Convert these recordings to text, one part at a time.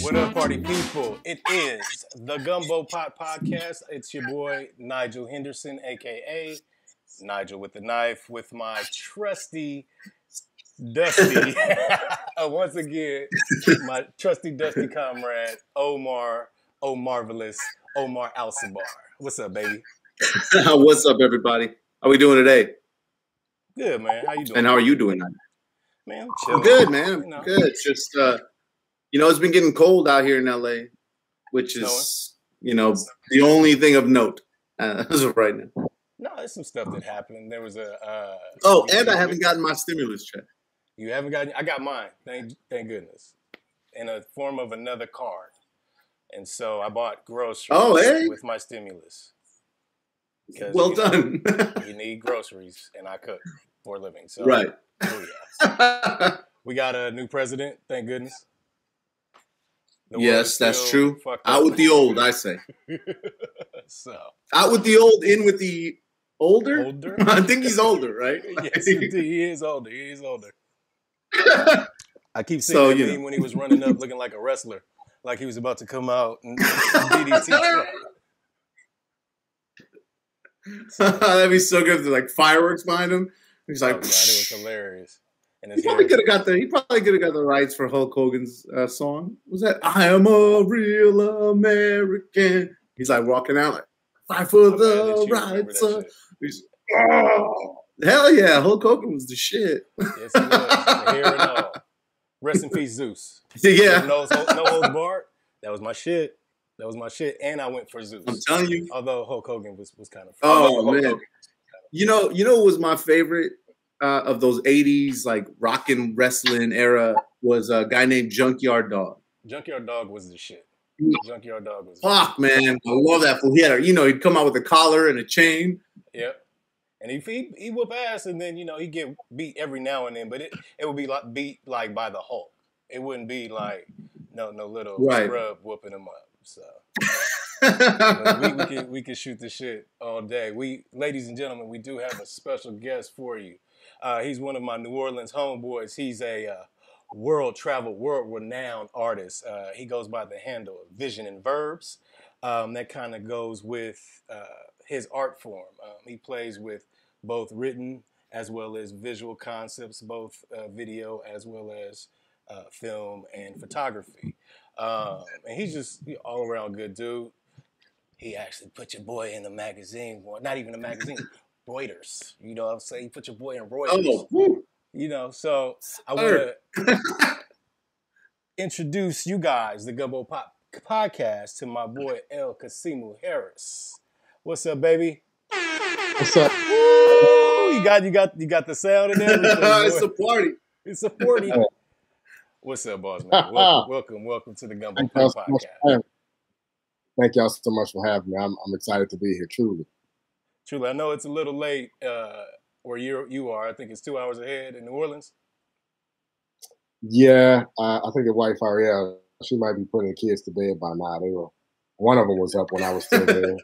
What up, party people? It is the Gumbo Pot Podcast. It's your boy, Nigel Henderson, a.k.a. Nigel with the Knife, with my trusty, dusty, once again, my trusty, dusty comrade, Omar Alcibar. What's up, baby? What's up, everybody? How we doing today? Good, man. How you doing? And how are you doing? Man, I'm chilling. I'm good, man. I'm good. Just, it's been getting cold out here in LA, which is, the only thing of note as of right now. No, there's some stuff that happened. There was a... and I haven't gotten my stimulus check. You haven't gotten... I got mine. Thank goodness. In a form of another card. And so I bought groceries with my stimulus. Well done. You need groceries, and I cook for a living. So, right. We got a new president, thank goodness. Yes, that's true. Out with the old, I say. So out with the old, in with the older? I think he's older, right? Yes, he is older. He is older. I keep seeing him when he was running up looking like a wrestler, like he was about to come out and DDT. That'd be so good. Like fireworks behind him. He's like, God, it was hilarious. And he probably could have got the rights for Hulk Hogan's song. Was that I am a real American? He's like walking out like fight for the rights. Hell yeah, Hulk Hogan was the shit. Yes, he was. Here and all. Rest in peace, Zeus. Yeah. No holds barred. That was my shit. And I went for Zeus. I'm telling you. Although Hulk Hogan was kind of fun. Oh man. You know what was my favorite of those 80s like rockin' wrestling era was a guy named Junkyard Dog. Junkyard Dog was the shit. Junkyard Dog was fuck, man. I love that fool. He had he'd come out with a collar and a chain. Yep. And he whoop ass, and then he'd get beat every now and then, but it would be like beat like by the Hulk. It wouldn't be like no little scrub whooping him up. So we can shoot the shit all day. Ladies and gentlemen, we do have a special guest for you. He's one of my New Orleans homeboys. He's a world-renowned artist. He goes by the handle of Vision and Verbs. That kind of goes with his art form. He plays with both written as well as visual concepts, both video as well as film and photography. And he's just all around good dude. He actually put your boy in a magazine. Well, not even a magazine. Reuters. You know what I'm saying? He put your boy in Reuters. Oh. So I want to introduce you guys, the Gumbo Pop Podcast, to my boy Kasimu Harris. What's up, baby? What's up? Woo! You got the sound and everything. It's a party. It's a party. What's up, boss man? Welcome to the Gumbo Pop Podcast. Thank y'all so much for having me. I'm excited to be here, truly. Truly, I know it's a little late where you are. I think it's 2 hours ahead in New Orleans. Yeah, I think the wife Ariel, she might be putting the kids to bed by now. One of them was up when I was still there.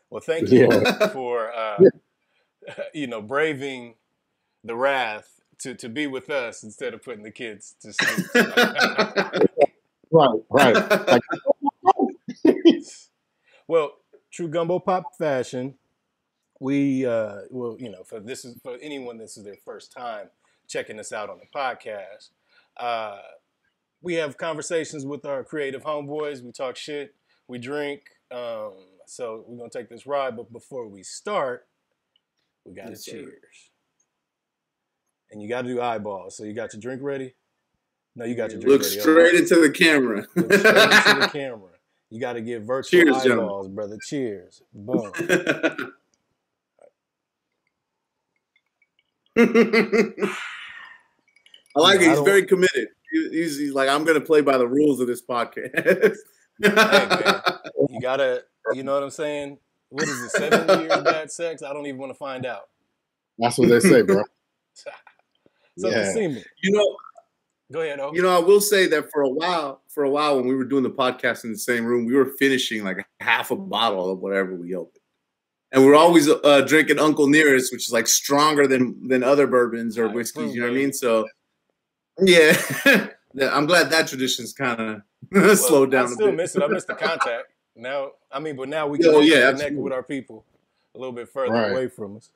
Well, thank you for braving the wrath to be with us instead of putting the kids to sleep. Right. Well, true Gumbo Pop fashion, we for anyone this is their first time checking us out on the podcast, we have conversations with our creative homeboys. We talk shit, we drink. So we're gonna take this ride, but before we start, we gotta cheers. And you gotta do eyeballs. So you got your drink ready? No, you got your drink ready. Look straight into the camera. Look straight into the camera. You got to get virtual eyeballs, gentlemen. Brother. Cheers. Boom. I like it. He's very committed. He's like, I'm going to play by the rules of this podcast. Hey, man. You got to, you know what I'm saying? What is it, 7 years bad sex? I don't even want to find out. That's what they say, bro. Kasimu. Go ahead, O. I will say that for a while when we were doing the podcast in the same room, we were finishing like half a bottle of whatever we opened. And we're always drinking Uncle Nearest, which is like stronger than other bourbons or whiskeys, you know what I mean? So Yeah. Yeah, I'm glad that tradition's kind of slowed down. I still a bit. miss it. I miss the contact. Now, I mean, but now we can connect absolutely. with our people a little bit further away from us.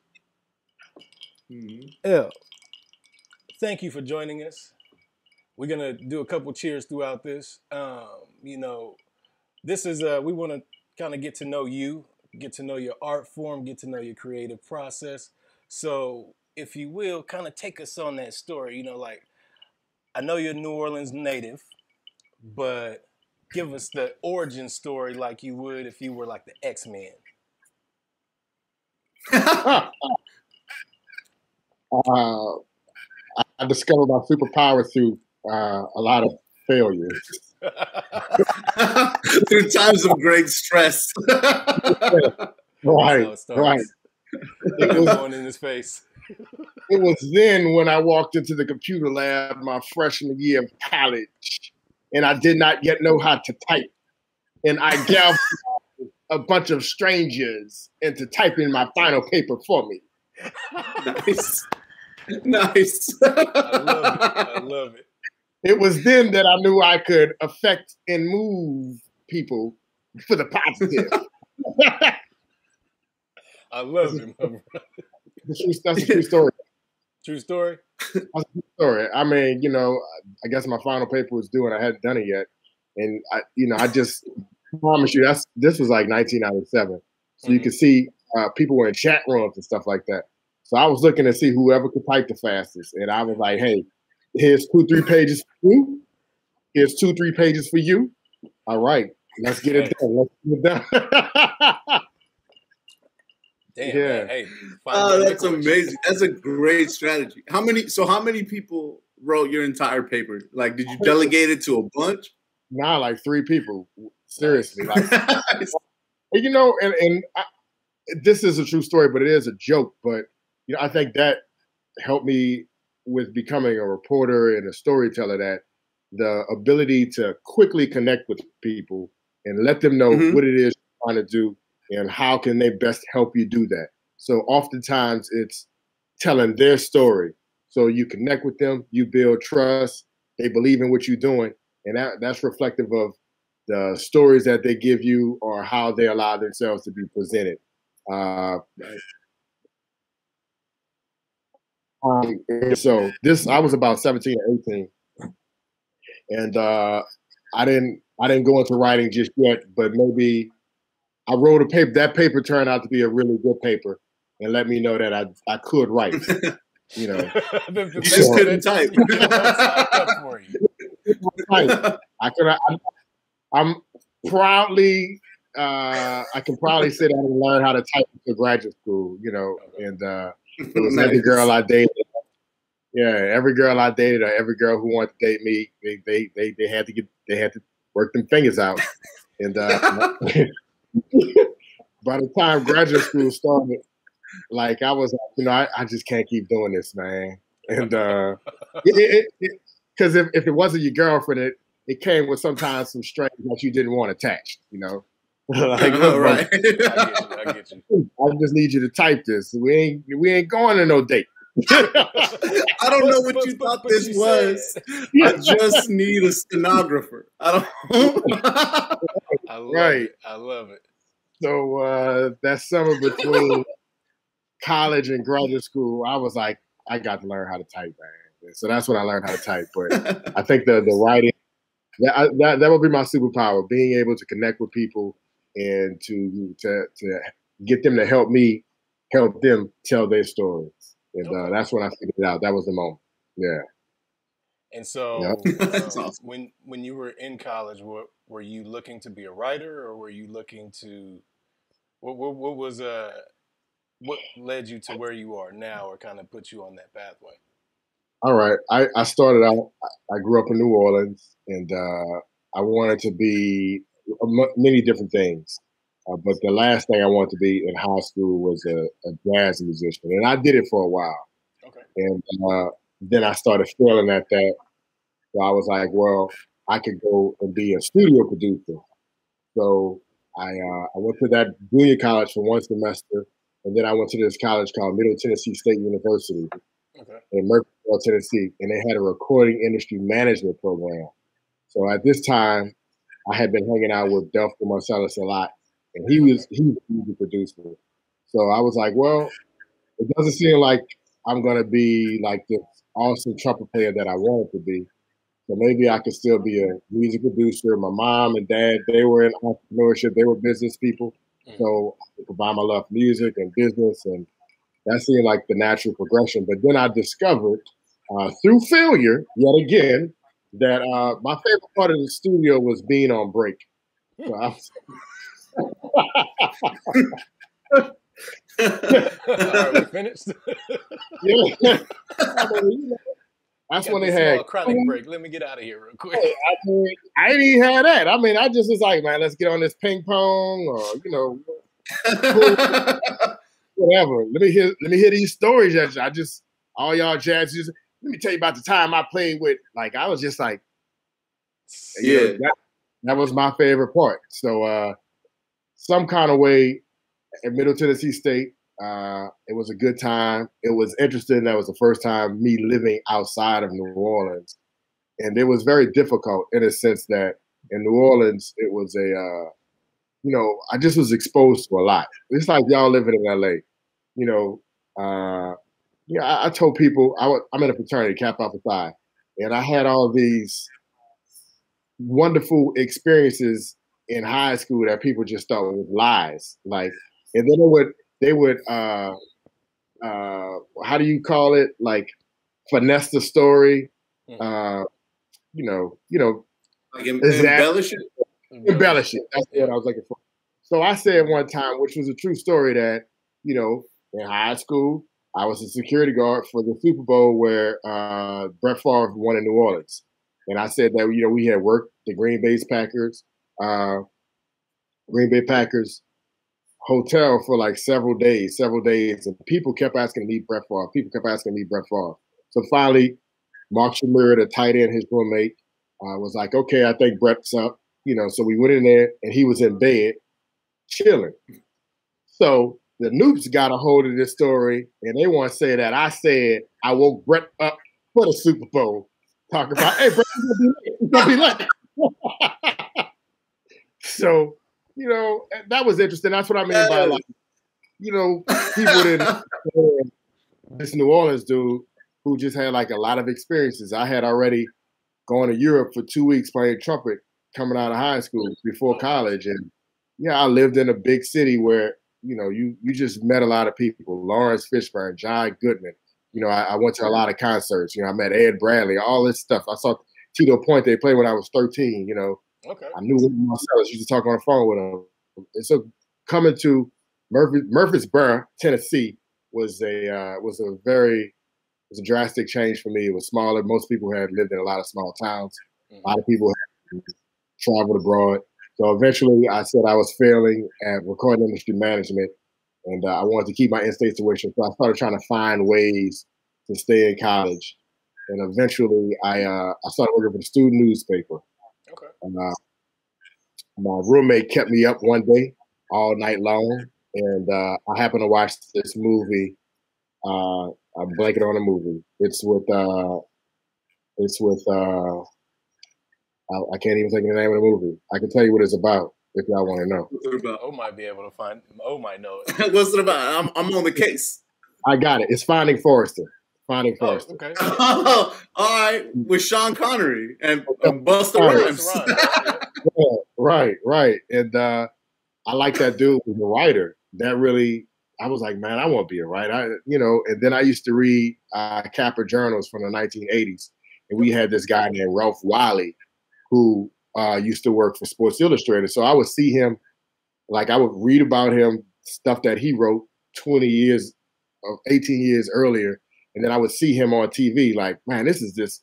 Mm-hmm. Yeah. Thank you for joining us. We're gonna do a couple cheers throughout this. You know, this is we want to kind of get to know you, get to know your art form, get to know your creative process. So, if you will, kind of take us on that story. You know, like I know you're a New Orleans native, but give us the origin story like you would if you were like the X-Men. I discovered my superpower through a lot of failures. Through times of great stress. Right. It was going in his face. It was then when I walked into the computer lab my freshman year of college, and I did not yet know how to type. And I galvanized a bunch of strangers into typing my final paper for me. Nice. I love it. It was then that I knew I could affect and move people for the positive. I love it, my brother. That's a true story. True story? That's a true story. I mean, you know, I guess my final paper was due and I hadn't done it yet. And I just promise you, this was like 1997. So you can see people were in chat rooms and stuff like that. So I was looking to see whoever could type the fastest. And I was like, hey, here's 2-3 pages for you. Here's 2-3 pages for you. All right, let's get it done. Let's get it done. Damn, man. Hey, that's amazing. That's a great strategy. How many people wrote your entire paper? Like, did you delegate it to a bunch? Nah, like 3 people. Seriously. Like, you know, and this is a true story, but it is a joke. But, you know, I think that helped me with becoming a reporter and a storyteller, that the ability to quickly connect with people and let them know what it is you're trying to do and how can they best help you do that. So oftentimes it's telling their story. So you connect with them, you build trust, they believe in what you're doing, and that's reflective of the stories that they give you or how they allow themselves to be presented. So I was about 17 or 18, and I didn't go into writing just yet, but maybe I wrote a paper. That paper turned out to be a really good paper, and let me know that I could write. You know, you just couldn't type. I'm proudly. I can proudly say that I learned how to type in graduate school. You know, and it was every girl I dated. Yeah, every girl I dated, or every girl who wanted to date me, they had to work them fingers out, and by the time graduate school started, like I was, you know, I just can't keep doing this, man. And because if it wasn't your girlfriend, it came with sometimes some strings that you didn't want attached, you know. Like, right. I get you. I just need you to type this. We ain't going to no date. I don't know what you thought this was. I just need a stenographer. I love it. So that summer between college and graduate school, I was like, I got to learn how to type, man. So that's when I learned how to type. But I think the writing, that would be my superpower, being able to connect with people and to get them to help me help them tell their stories. And that's when I figured it out. That was the moment. Yeah. And so awesome. when you were in college, were you looking to be a writer, or were you looking to what led you to where you are now, or kind of put you on that pathway? All right. I started out, I grew up in New Orleans, and I wanted to be many different things. But the last thing I wanted to be in high school was a jazz musician. And I did it for a while. Okay. And then I started failing at that. So I was like, well, I could go and be a studio producer. So I went to that junior college for one semester. And then I went to this college called Middle Tennessee State University. Okay. in Murfreesboro, Tennessee, and they had a recording industry management program. So at this time, I had been hanging out with Delphi Marcellus a lot, and he was a music producer. So I was like, well, it doesn't seem like I'm gonna be like this awesome trumpet player that I wanted to be. So maybe I could still be a music producer. My mom and dad, they were in entrepreneurship. They were business people. So I could combine my love for music and business, and that seemed like the natural progression. But then I discovered through failure, yet again, that my favorite part of the studio was being on break. So I was Are we finished? Yeah. That's when they had a chronic break. Let me get out of here real quick. I didn't even have that. I mean, I just was like, man, let's get on this ping pong, or whatever. Let me hear these stories. I just all y'all jazz. Let me tell you about the time I played with. Like, I was just like, that was my favorite part. So, some kind of way at Middle Tennessee State. It was a good time. It was interesting. That was the first time me living outside of New Orleans. And it was very difficult in a sense that in New Orleans, it was I just was exposed to a lot. It's like y'all living in LA. I told people, I'm in a fraternity, Kappa Alpha Psi, and I had all these wonderful experiences in high school that people just thought was lies. Like, and then they would how do you call it? Like, finesse the story. Like embellish it. Embellish it. That's what I was looking for. So I said one time, which was a true story, that in high school I was a security guard for the Super Bowl where Brett Favre won in New Orleans, and I said that we had worked the Green Bay Packers hotel for like several days, and people kept asking to meet Brett Favre. So finally, Mark Shamir, the tight end, his roommate, was like, okay, I think Brett's up. So we went in there, and he was in bed, chilling. So the Noops got a hold of this story, and they want to say that I said I woke Brett up for the Super Bowl. Talk about, hey, Brett, he's gonna be late. So, that was interesting. That's what I mean by, like, people didn't this New Orleans dude who just had like a lot of experiences. I had already gone to Europe for 2 weeks playing trumpet coming out of high school before college. And I lived in a big city where, you just met a lot of people. Lawrence Fishburne, John Goodman. I went to a lot of concerts. I met Ed Bradley, all this stuff. I saw Tito Puente play when I was 13, Okay. I knew Marcellus used to talk on the phone with him. And so coming to Murfreesboro, Tennessee was a drastic change for me. It was smaller. Most people had lived in a lot of small towns. A lot of people had traveled abroad. So eventually I said I was failing at recording industry management, and I wanted to keep my in-state tuition. So I started trying to find ways to stay in college. And eventually I started working for the student newspaper. Okay. And my roommate kept me up one day all night long, and I happened to watch this movie. I'm blanking on the movie. It's with I can't even think of the name of the movie. I can tell you what it's about if y'all want to know. What's it about? O might be able to find. O might know it. What's it about? I'm on the case. I got it. It's Finding Forrester. Finding Oh, Forrester. okay. Oh, all right, with Sean Connery and Busta Rhymes. Right. And I like that dude who's a writer. That really, I was like, man, I want to be a writer. And then I used to read Kappa journals from the 1980s. And we had this guy named Ralph Wiley who used to work for Sports Illustrated. So I would see him, like I would read about him, stuff that he wrote 18 years earlier. And then I would see him on TV like, man, this is this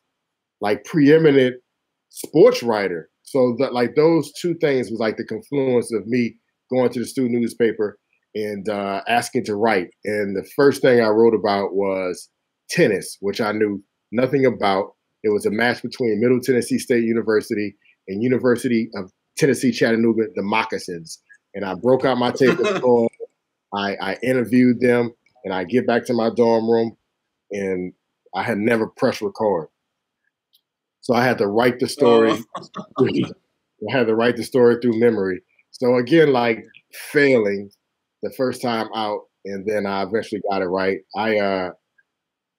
like preeminent sports writer. So that, like, those two things was like the confluence of me going to the student newspaper and asking to write. And the first thing I wrote about was tennis, which I knew nothing about. It was a match between Middle Tennessee State University and University of Tennessee Chattanooga, the Moccasins. And I broke out my tape recorder. I interviewed them, and I get back to my dorm room, and I had never pressed record. So I had to write the story. I had to write the story through memory. So again, like failing the first time out, and then I eventually got it right.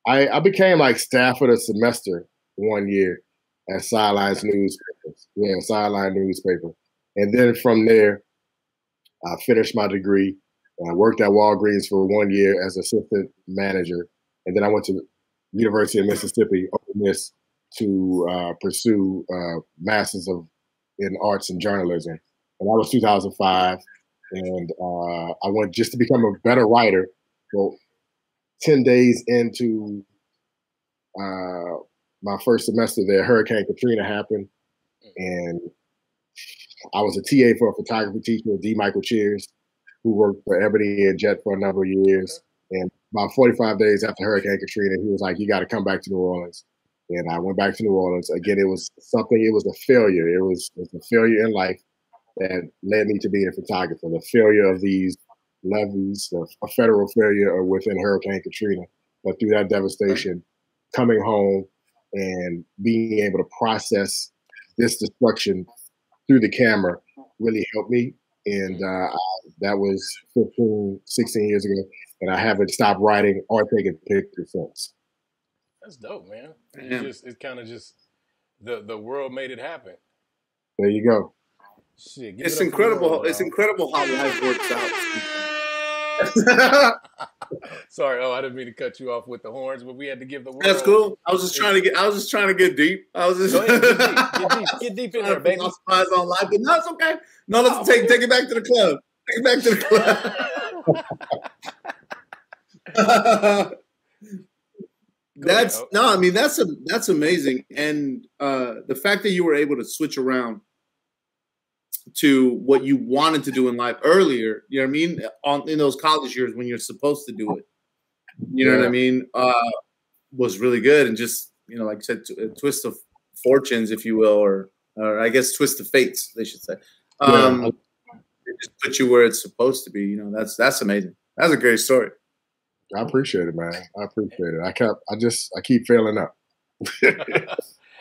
I became like staff of the semester one year at Sidelines Newspapers. Yeah, Sideline Newspaper. And then from there, I finished my degree. And I worked at Walgreens for 1 year as assistant manager. And then I went to the University of Mississippi, Ole Miss, to pursue Masters in Arts and Journalism. And that was 2005. And I went just to become a better writer. Well, 10 days into my first semester there, Hurricane Katrina happened. And I was a TA for a photography teacher, D. Michael Cheers, who worked for Ebony and Jet for a number of years. And about 45 days after Hurricane Katrina, he was like, you got to come back to New Orleans. And I went back to New Orleans. Again, it was a failure. It was a failure in life that led me to being a photographer. The failure of these levees, a federal failure within Hurricane Katrina. But through that devastation, coming home and being able to process this destruction through the camera really helped me. And that was 15, 16 years ago. And I haven't stopped writing or taking pictures since. That's dope, man. It's kind of just the world made it happen. There you go. Shit, it's incredible. It's incredible how life works out. Sorry, I didn't mean to cut you off with the horns, but we had to give the world. That's cool. I was just trying to get deep. I was just go ahead, get deep in there, baby. On life, but no, it's okay. No, let's take it back to the club. Take it back to the club. That's amazing, and the fact that you were able to switch around to what you wanted to do in life earlier, you know what I mean, in those college years when you're supposed to do it, you know what I mean, was really good, and just, you know, like I said, a twist of fortunes, if you will, or I guess twist of fates, they should say. It just put you where it's supposed to be. You know, that's amazing. That's a great story. I appreciate it, man. I appreciate it. I keep failing up. Hey,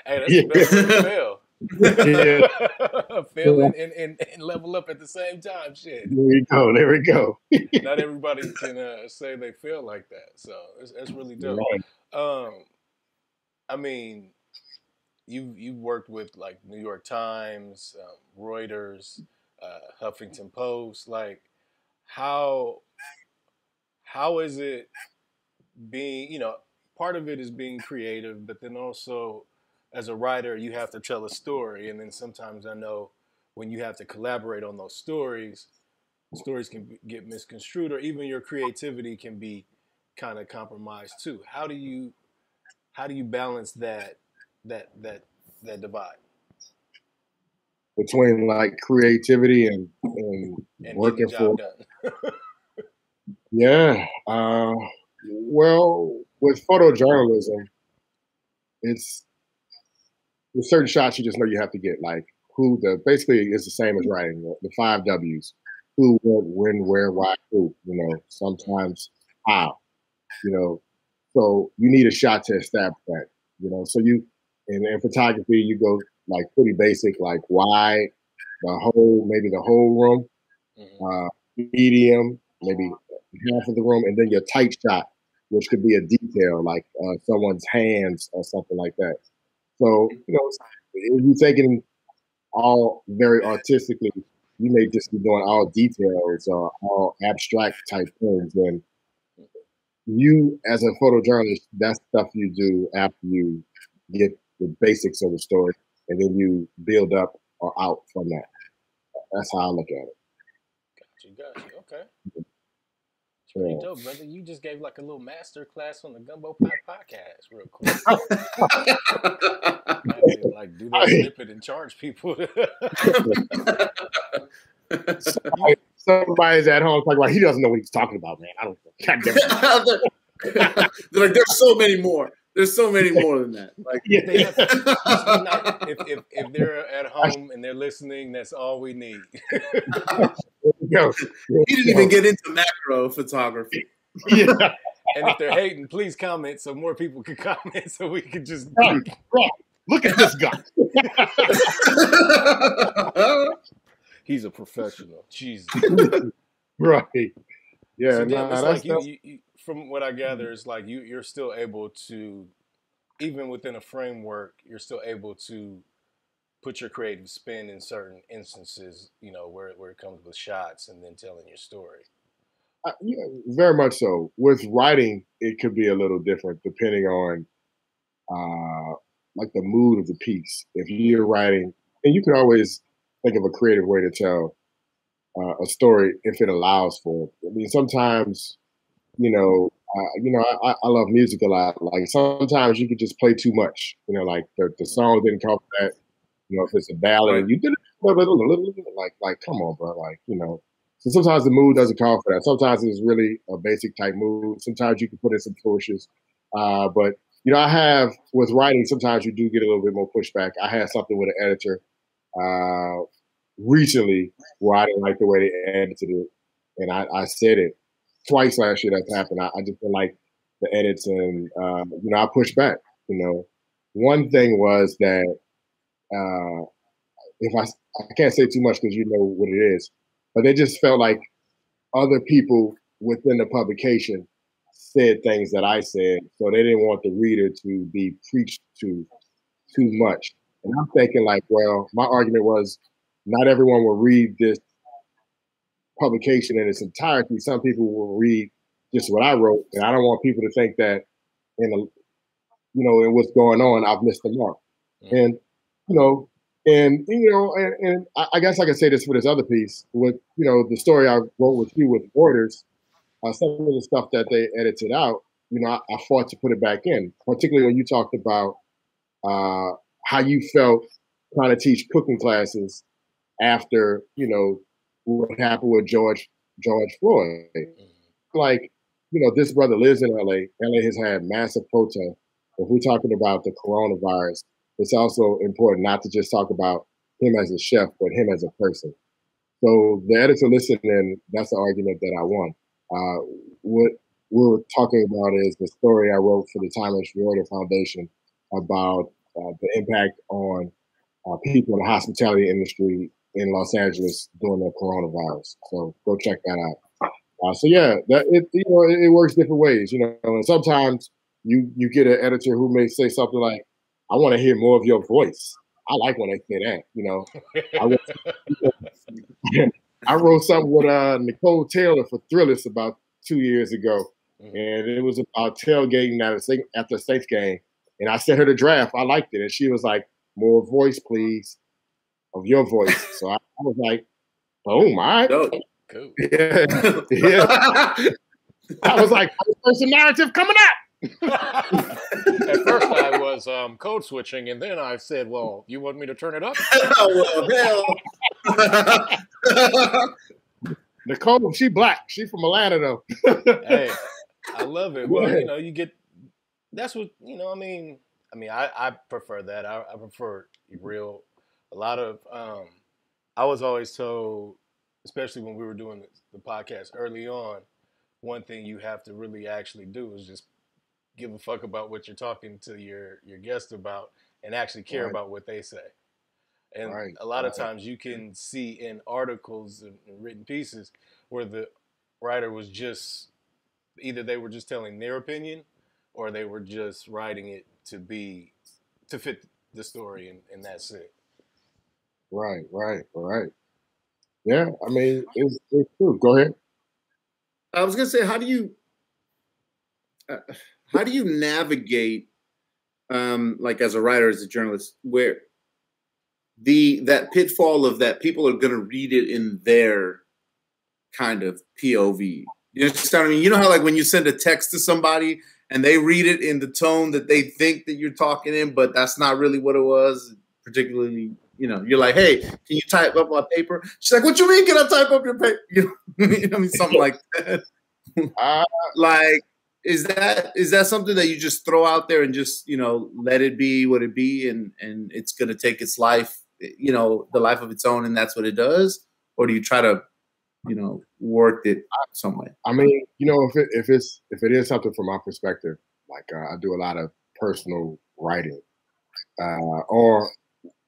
that's the best way to fail. Fail and level up at the same time. Shit. There we go. Not everybody can say they feel like that. So that's really dope. Right. I mean, you've worked with like New York Times, Reuters, Huffington Post. Like, how is it being, you know, part of it is being creative, but then also as a writer, you have to tell a story. And then sometimes I know when you have to collaborate on those stories can get misconstrued, or even your creativity can be kind of compromised too. How do you balance that divide between like creativity and working for? Yeah. Well, with photojournalism, it's with certain shots you just know you have to get, like basically it's the same as writing the 5 W's: who, what, when, where, why, who. You know, sometimes how. You know, so you need a shot to establish that. You know, so in photography you go like pretty basic, like wide, maybe the whole room, medium, maybe half of the room, and then your tight shot, which could be a detail like someone's hands or something like that. So, you know, if you're thinking all very artistically, you may just be doing all details or all abstract type things. And you, as a photojournalist, that's stuff you do after you get the basics of the story, and then you build up or out from that. That's how I look at it. Got you. Okay. Pretty dope, brother. You just gave like a little master class on the Gumbo podcast real quick. Like do that snippet and charge people. Somebody's at home talking about, he doesn't know what he's talking about, man. I don't know. They're like, there's so many more. There's so many more than that. Like, if they're at home and they're listening, that's all we need. He didn't even get into macro photography. And if they're hating, please comment so more people can comment so we can just. Right. Look at this guy. He's a professional. Jesus. Right. Yeah. So damn, it's like that's you, from what I gather, it's like you're still able to, even within a framework, you're still able to put your creative spin in certain instances, where it comes with shots and then telling your story. yeah, very much so. With writing, it could be a little different depending on like the mood of the piece. If you're writing, and you can always think of a creative way to tell a story if it allows for it. I mean, sometimes, I love music a lot. Like sometimes you could just play too much. Like the song didn't call for that. If it's a ballad, Right. you did it like, come on, bro. So sometimes the mood doesn't call for that. Sometimes it's really a basic type mood. Sometimes you can put in some flourishes. But I have with writing. Sometimes you do get a little bit more pushback. I had something with an editor recently where I didn't like the way they edited it, and I said it twice last year. That's happened. I just didn't like the edits, and I pushed back. One thing was that. If I can't say too much because you know what it is, but they just felt like other people within the publication said things that I said, so they didn't want the reader to be preached to too much. And I'm thinking like, well, my argument was not everyone will read this publication in its entirety. Some people will read just what I wrote, and I don't want people to think that in what's going on, I've missed the mark. Mm-hmm. And I guess I can say this for this other piece with the story I wrote with you with Reuters. Some of the stuff that they edited out, I fought to put it back in, particularly when you talked about how you felt trying to teach cooking classes after what happened with George Floyd. Like, this brother lives in LA. LA has had massive protests. If we're talking about the coronavirus, it's also important not to just talk about him as a chef, but him as a person. So the editor listened, and that's the argument that I won. What we're talking about is the story I wrote for the Timeless Reorder Foundation about the impact on people in the hospitality industry in Los Angeles during the coronavirus. So go check that out. So yeah, it works different ways, and sometimes you get an editor who may say something like, I want to hear more of your voice. I like when they say that, I wrote something with Nicole Taylor for Thrillist about 2 years ago, and it was about tailgating at the Saints game. And I sent her the draft. I liked it, and she was like, "More voice, please, of your voice." So I was like, "Boom, all right, cool." Yeah. I was like, "There's a narrative coming up." At first I was code switching, and then I said, well, you want me to turn it up? Oh, well, hell. Nicole, she black. She from Atlanta, though. Hey, I love it. Well, you get, that's what, I prefer that. I prefer real, a lot of, I was always told, especially when we were doing the podcast early on, one thing you have to really actually do is just give a fuck about what you're talking to your guest about and actually care about what they say. And a lot of times you can see in articles and written pieces where the writer was just, either they were just telling their opinion or they were just writing it to fit the story, and that's it. Right. Yeah, I mean, it's true. Go ahead. I was gonna say, how do you navigate, like as a writer, as a journalist, where that pitfall of that people are gonna read it in their kind of POV? You understand what I mean? You know how like when you send a text to somebody and they read it in the tone that they think that you're talking in, but that's not really what it was. Particularly, you're like, "Hey, can you type up my paper?" She's like, "What you mean? Can I type up your paper?" Something like that. Like, is that something that you just throw out there and just let it be what it be, and it's gonna take its life, the life of its own, and that's what it does? Or do you try to worked it some way? I mean, if it is something from my perspective, like I do a lot of personal writing, or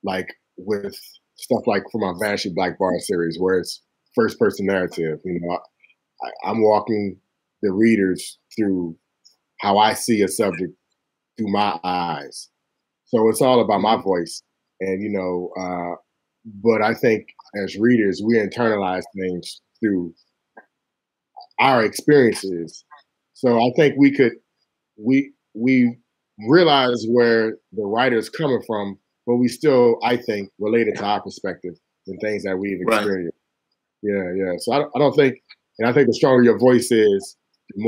like with stuff like for my Vanishing Black Bar series, where it's first person narrative. I'm walking the readers through how I see a subject through my eyes. So it's all about my voice, and but I think as readers, we internalize things through our experiences. So I think we realize where the writer's coming from, but we still, I think, relate it to our perspective and things that we've experienced. Right. Yeah. So I don't think, and I think the stronger your voice is, the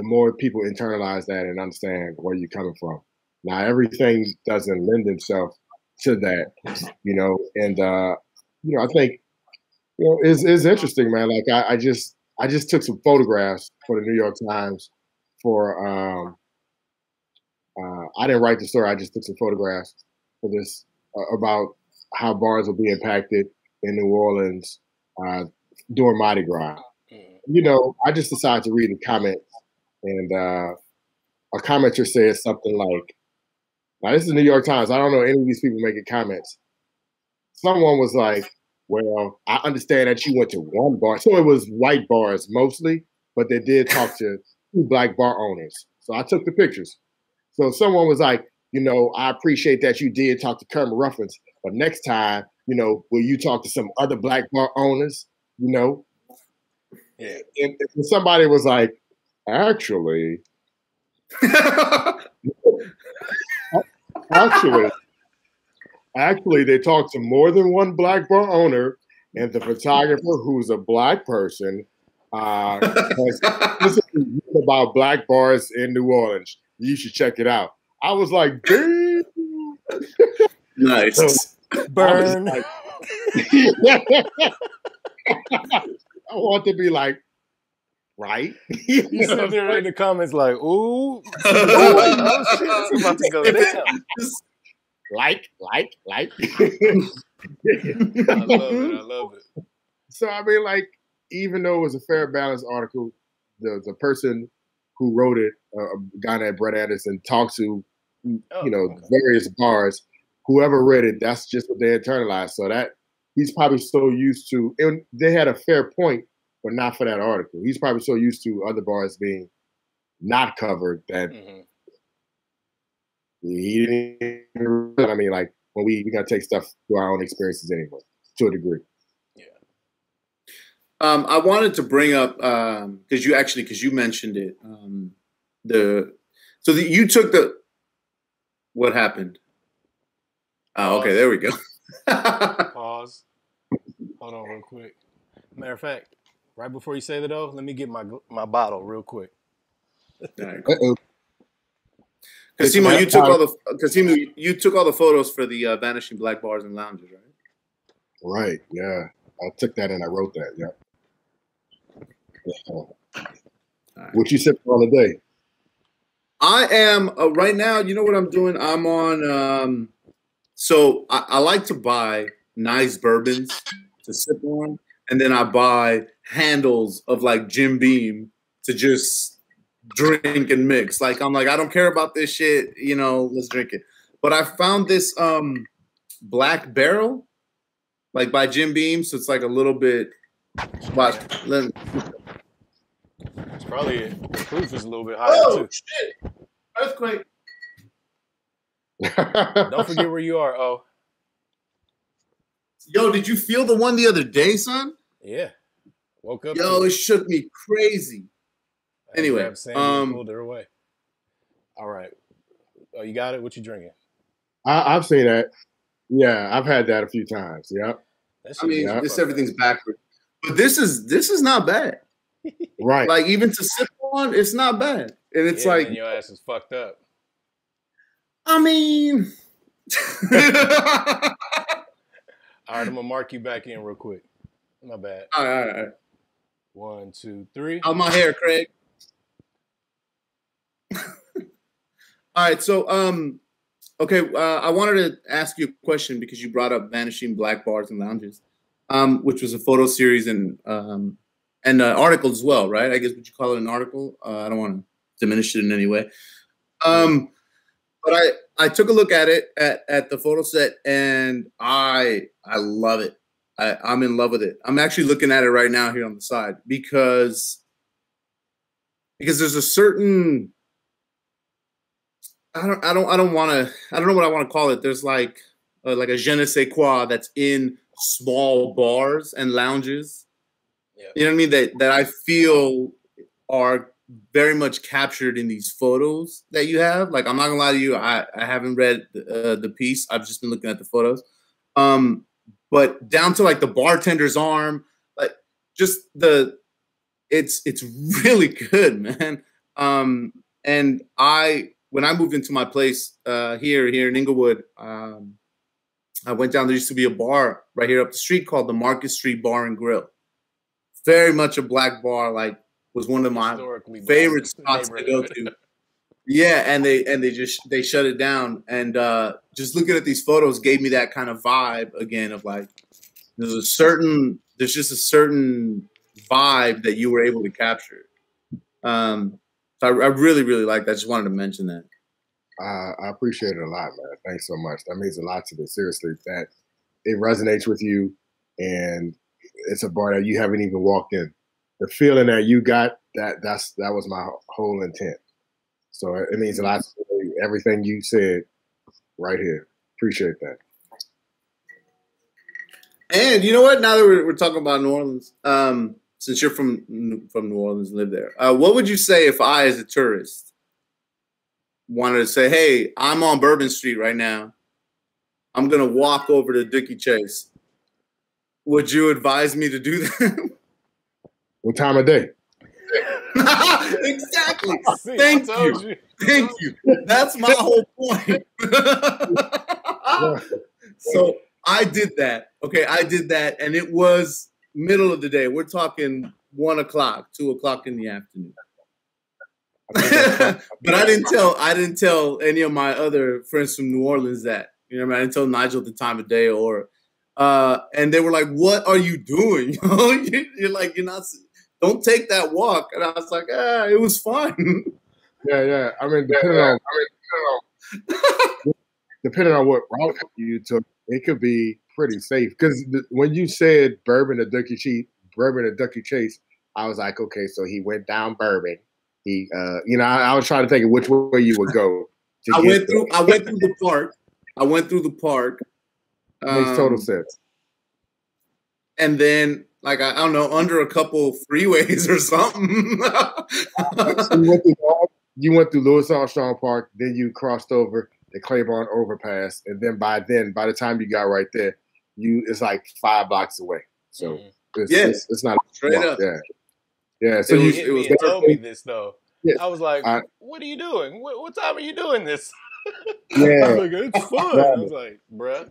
more people internalize that and understand where you're coming from. Now, everything doesn't lend itself to that, and I think it's interesting, man. Like I just took some photographs for the New York Times for I didn't write the story. I just took some photographs for this about how bars will be impacted in New Orleans during Mardi Gras. I just decided to read the comments, and a commenter said something like, now this is the New York Times. I don't know any of these people making comments. Someone was like, well, I understand that you went to one bar. So it was white bars mostly, but they did talk to 2 black bar owners. So I took the pictures. So someone was like, I appreciate that you did talk to Kermit Ruffins, but next time, will you talk to some other black bar owners? Yeah. And somebody was like, actually, they talked to more than one black bar owner, and the photographer, who's a black person, has about black bars in New Orleans. You should check it out. I was like, damn. Nice. Burn. I want to be like, right? You sitting there in the comments like, ooh. Oh shit, it's about to go down. Like. I love it. So I mean, like, even though it was a fair balance article, the person who wrote it, a guy named Brett Anderson, talked to various bars. Whoever read it, that's just what they internalized. So that he's probably so used to, and they had a fair point, but not for that article. He's probably so used to other bars being not covered that he didn't. I mean, like, when we gotta take stuff through our own experiences anyway, to a degree. Yeah. I wanted to bring up because you mentioned it. You took the what happened? Oh, okay, there we go. Pause. Hold on, real quick. Matter of fact, right before you say that, though, let me get my bottle real quick. Right, cool. Kasimu, you took all the photos for the Vanishing Black Bars and Lounges, right? Right. Yeah, I took that and I wrote that. Yeah. Right. What you sipping on today? I am right now. You know what I'm doing? I'm on. So I like to buy nice bourbons to sip on, and then I buy handles of like Jim Beam to just drink and mix. Like I'm like, I don't care about this shit. Let's drink it. But I found this Black Barrel, like by Jim Beam. So it's like a little bit. It's probably the proof is a little bit higher too. Shit! Earthquake. Don't forget where you are. Oh, yo, did you feel the one the other day, son? Yeah, woke up. Yo, it shook me crazy. Anyway, pulled her away. All right. Oh, you got it. What you drinking? I've seen that. Yeah, I've had that a few times. Yeah. Everything's backward, but this is not bad. Right. Like even to sip on, it's not bad, and it's like your ass is fucked up. I mean, all right, I'm gonna mark you back in real quick. My bad. All right. 1, 2, 3. Out my hair, Craig. All right, so okay, I wanted to ask you a question because you brought up Vanishing Black Bars and Lounges. which was a photo series and article as well, right? I guess would you call it an article? I don't want to diminish it in any way. But I took a look at it at the photo set, and I love it. I'm in love with it. I'm actually looking at it right now here on the side because there's a certain I don't know what I want to call it. There's like a je ne sais quoi that's in small bars and lounges. Yeah. You know what I mean? That I feel are very much captured in these photos that you have. Like, I'm not gonna lie to you, I haven't read the piece. I've just been looking at the photos. But down to like the bartender's arm, like just it's really good, man. And when I moved into my place here in Inglewood, I went down. There used to be a bar right here up the street called the Market Street Bar and Grill. Very much a black bar, like was one of my favorite spots to go to. Yeah, and they shut it down. And just looking at these photos gave me that kind of vibe again of like there's just a certain vibe that you were able to capture. So I really, really like that. I just wanted to mention that. I appreciate it a lot, man. Thanks so much. That means a lot to me. Seriously, that it resonates with you, and it's a bar that you haven't even walked in. The feeling that you got, that was my whole intent. So it means a lot to me. Everything you said right here. Appreciate that. And you know what? Now that we're talking about New Orleans, since you're from New Orleans and live there, what would you say if I, as a tourist, wanted to say, hey, I'm on Bourbon Street right now. I'm going to walk over to Dookie Chase. Would you advise me to do that? What time of day? Exactly. Thank you. Thank you. That's my whole point. So I did that. Okay, I did that, and it was middle of the day. We're talking 1 o'clock, 2 o'clock in the afternoon. But I didn't tell any of my other friends from New Orleans that. You know what I mean? I didn't tell Nigel the time of day and they were like, "What are you doing? You're like, you're not. Don't take that walk." And I was like, it was fun. Yeah. I mean, depending on what route you took, it could be pretty safe. Because when you said Bourbon and Dookie Chase, I was like, okay, so he went down Bourbon. He, I was trying to think of which way you would go. I went through the park. Makes total sense. And then, like, I don't know, under a couple freeways or something. You went through Louis Armstrong Park, then you crossed over the Claiborne Overpass, and then by the time you got right there, it's like 5 blocks away. So it's not straight up. Yeah. So you told me this though. Yeah. I was like, "What are you doing? What time are you doing this?" Yeah, I was like, "It's fun." Right. I was like, "Bruh."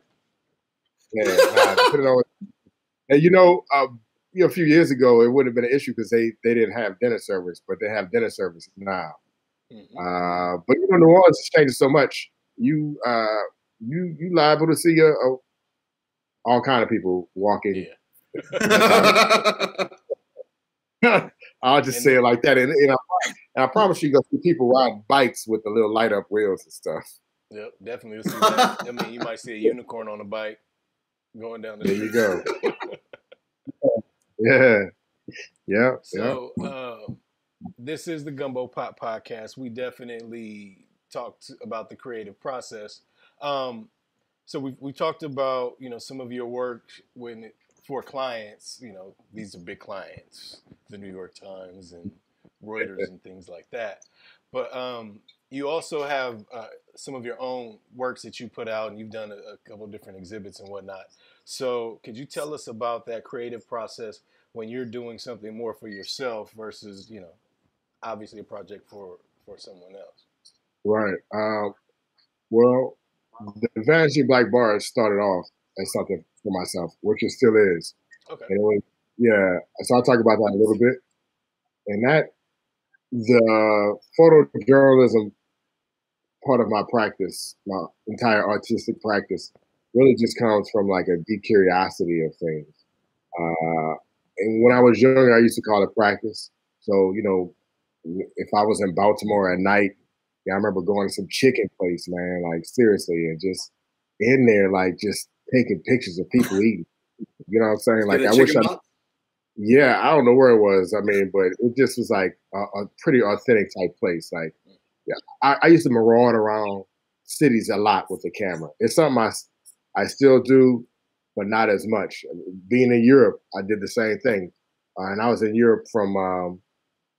Yeah. And a few years ago, it wouldn't have been an issue because they didn't have dinner service, but they have dinner service now. Mm-hmm. But New Orleans is changing so much. You liable to see all kind of people walking. Yeah. I'll just say it like that, and I promise you, you're gonna see people riding bikes with the little light up wheels and stuff. Yep, definitely see that. I mean, you might see a unicorn on a bike going down the street. There you go. Yeah. So, this is the Gumbo Pop Podcast. We definitely talked about the creative process. So we talked about some of your work for clients. These are big clients, the New York Times and Reuters and things like that. But you also have some of your own works that you put out, and you've done a couple of different exhibits and whatnot. So could you tell us about that creative process when you're doing something more for yourself versus, obviously a project for someone else? Right. Well, the Vanishing Black Bar started off as something for myself, which it still is. Okay. And so I'll talk about that a little bit. And that, the photojournalism part of my practice, my entire artistic practice, really just comes from like a deep curiosity of things. And when I was younger, I used to call it practice. So, if I was in Baltimore at night, yeah, I remember going to some chicken place, man, like seriously, and just in there, like just taking pictures of people eating. You know what I'm saying? Like, I wish yeah, I don't know where it was. I mean, but it just was like a pretty authentic type place. Like, yeah, I used to maraud around cities a lot with the camera. It's something I still do, but not as much. Being in Europe, I did the same thing. And I was in Europe from,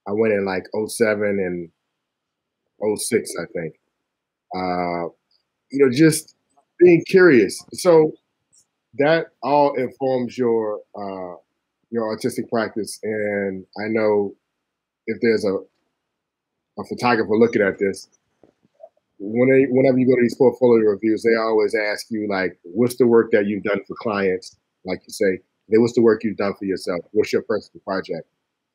I went in like '07 and '06, I think. Just being curious. So that all informs your artistic practice. And I know if there's a photographer looking at this, whenever you go to these portfolio reviews, they always ask you, like, what's the work that you've done for clients? Like you say, then what's the work you've done for yourself? What's your personal project?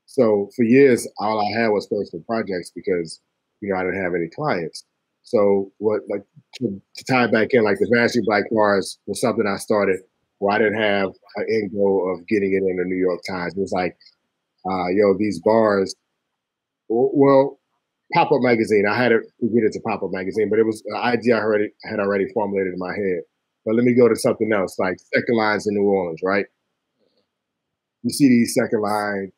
So for years, all I had was personal projects because, I didn't have any clients. So to tie it back in, like the Vanishing Black Bars was something I started where I didn't have an end goal of getting it in the New York Times. It was like, these bars, well, Pop-Up Magazine. I had to get into Pop-Up Magazine, but it was an idea I had already formulated in my head. But let me go to something else, like second lines in New Orleans, right? You see these second lines,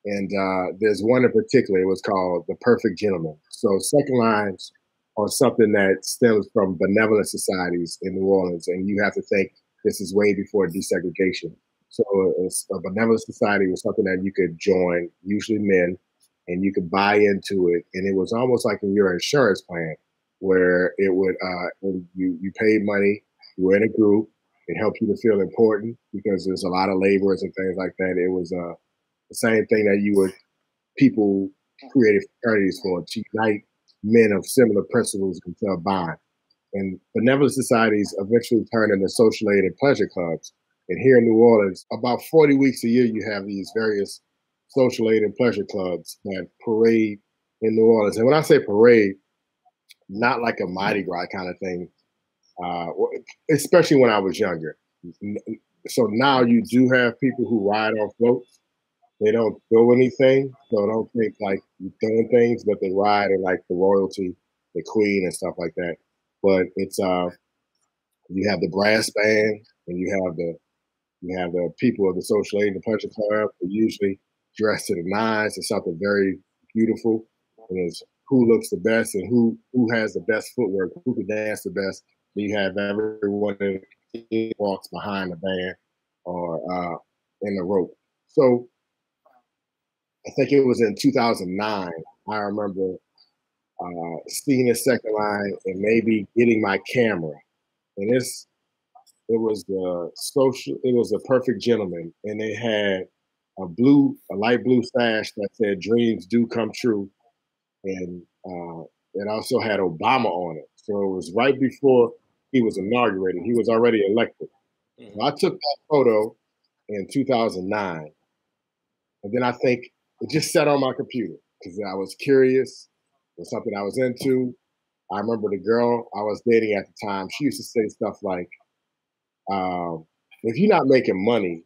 and there's one in particular. It was called The Perfect Gentleman. So second lines are something that stems from benevolent societies in New Orleans, and you have to think this is way before desegregation. So a benevolent society was something that you could join, usually men, and you could buy into it. And it was almost like in your insurance plan where it would, you paid money, you were in a group, it helped you to feel important because there's a lot of laborers and things like that. It was the same thing that people created fraternities for, to unite men of similar principles into a bond. And benevolent societies eventually turned into social aid and pleasure clubs. And here in New Orleans, about 40 weeks a year, you have these various social aid and pleasure clubs that parade in New Orleans. And when I say parade, not like a Mardi Gras kind of thing, especially when I was younger. So now you do have people who ride on floats. They don't throw anything, so don't think like you're throwing things, but they ride in like the royalty, the queen and stuff like that. But it's you have the brass band and you have the people of the social aid and the pleasure club. They're usually dressed to the nines. It's something very beautiful. And it's who looks the best and who has the best footwork, who can dance the best. You have everyone that walks behind the band or in the rope. So I think it was in 2009. I remember seeing the second line and maybe getting my camera. And it was the Perfect Gentleman, and they had a light blue sash that said "Dreams do come true," and it also had Obama on it. So it was right before he was inaugurated. He was already elected. So I took that photo in 2009, and then I think it just sat on my computer because I was curious. It was something I was into. I remember the girl I was dating at the time. She used to say stuff like, if you're not making money,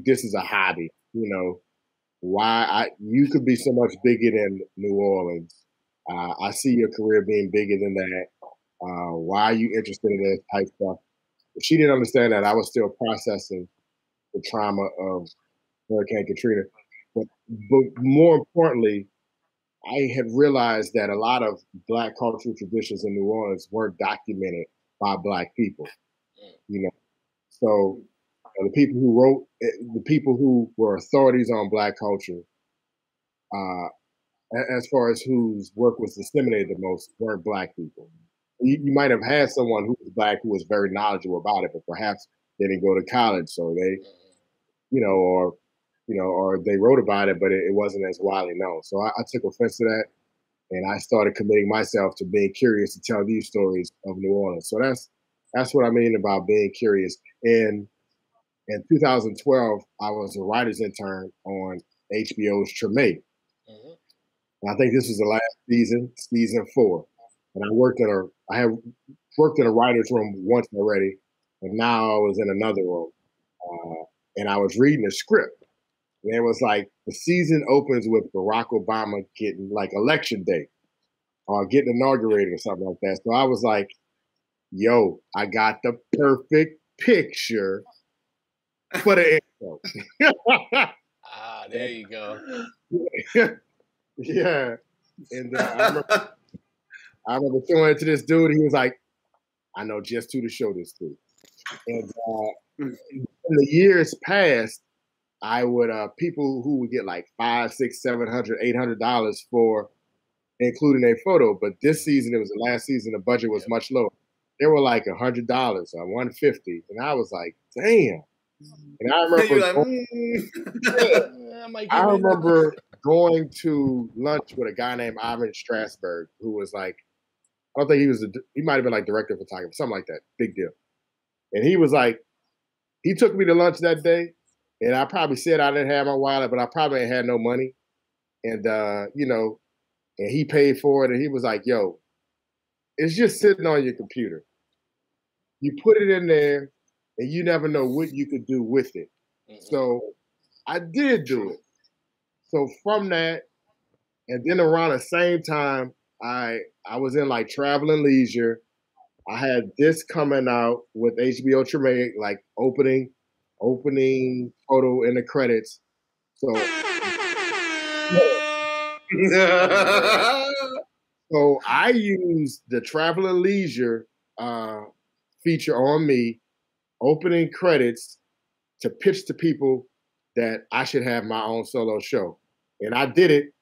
this is a hobby. You could be so much bigger than New Orleans. I see your career being bigger than that. Why are you interested in this type stuff? But she didn't understand that I was still processing the trauma of Hurricane Katrina. But more importantly, I had realized that a lot of Black cultural traditions in New Orleans weren't documented by Black people. So the people who were authorities on Black culture, as far as whose work was disseminated the most, weren't Black people. You might have had someone who was Black who was very knowledgeable about it, but perhaps they didn't go to college, so they, or they wrote about it, but it wasn't as widely known. So I took offense to that, and I started committing myself to being curious to tell these stories of New Orleans. So that's what I mean about being curious. And in 2012, I was a writer's intern on HBO's Treme. And I think this was the last season 4. And I had worked in a writer's room once already, and now I was in another room. and I was reading the script. And it was like the season opens with Barack Obama getting like election day or getting inaugurated or something like that. So I was like, yo, I got the perfect picture for the intro. There you go. Yeah. And I remember throwing it to this dude. He was like, I know just who to show this to. And in the years past, I would people who would get like $500, $600, $700, $800 for including a photo. But this season, it was the last season, the budget was much lower. They were like $100 or $150, and I was like, damn. And I remember, going to lunch with a guy named Ivan Strasberg, who was like, I don't think he might have been like director of photography, something like that, big deal. And he was like, he took me to lunch that day, and I probably said I didn't have my wallet, but I probably ain't had no money. And, and he paid for it, and he was like, yo, it's just sitting on your computer. You put it in there, and you never know what you could do with it. Mm-hmm. So I did do it. So from that, and then around the same time, I was in like Travel and Leisure. I had this coming out with HBO Treme, like opening photo in the credits. So, so I used the Travel and Leisure feature on me, opening credits, to pitch to people that I should have my own solo show. And I did it,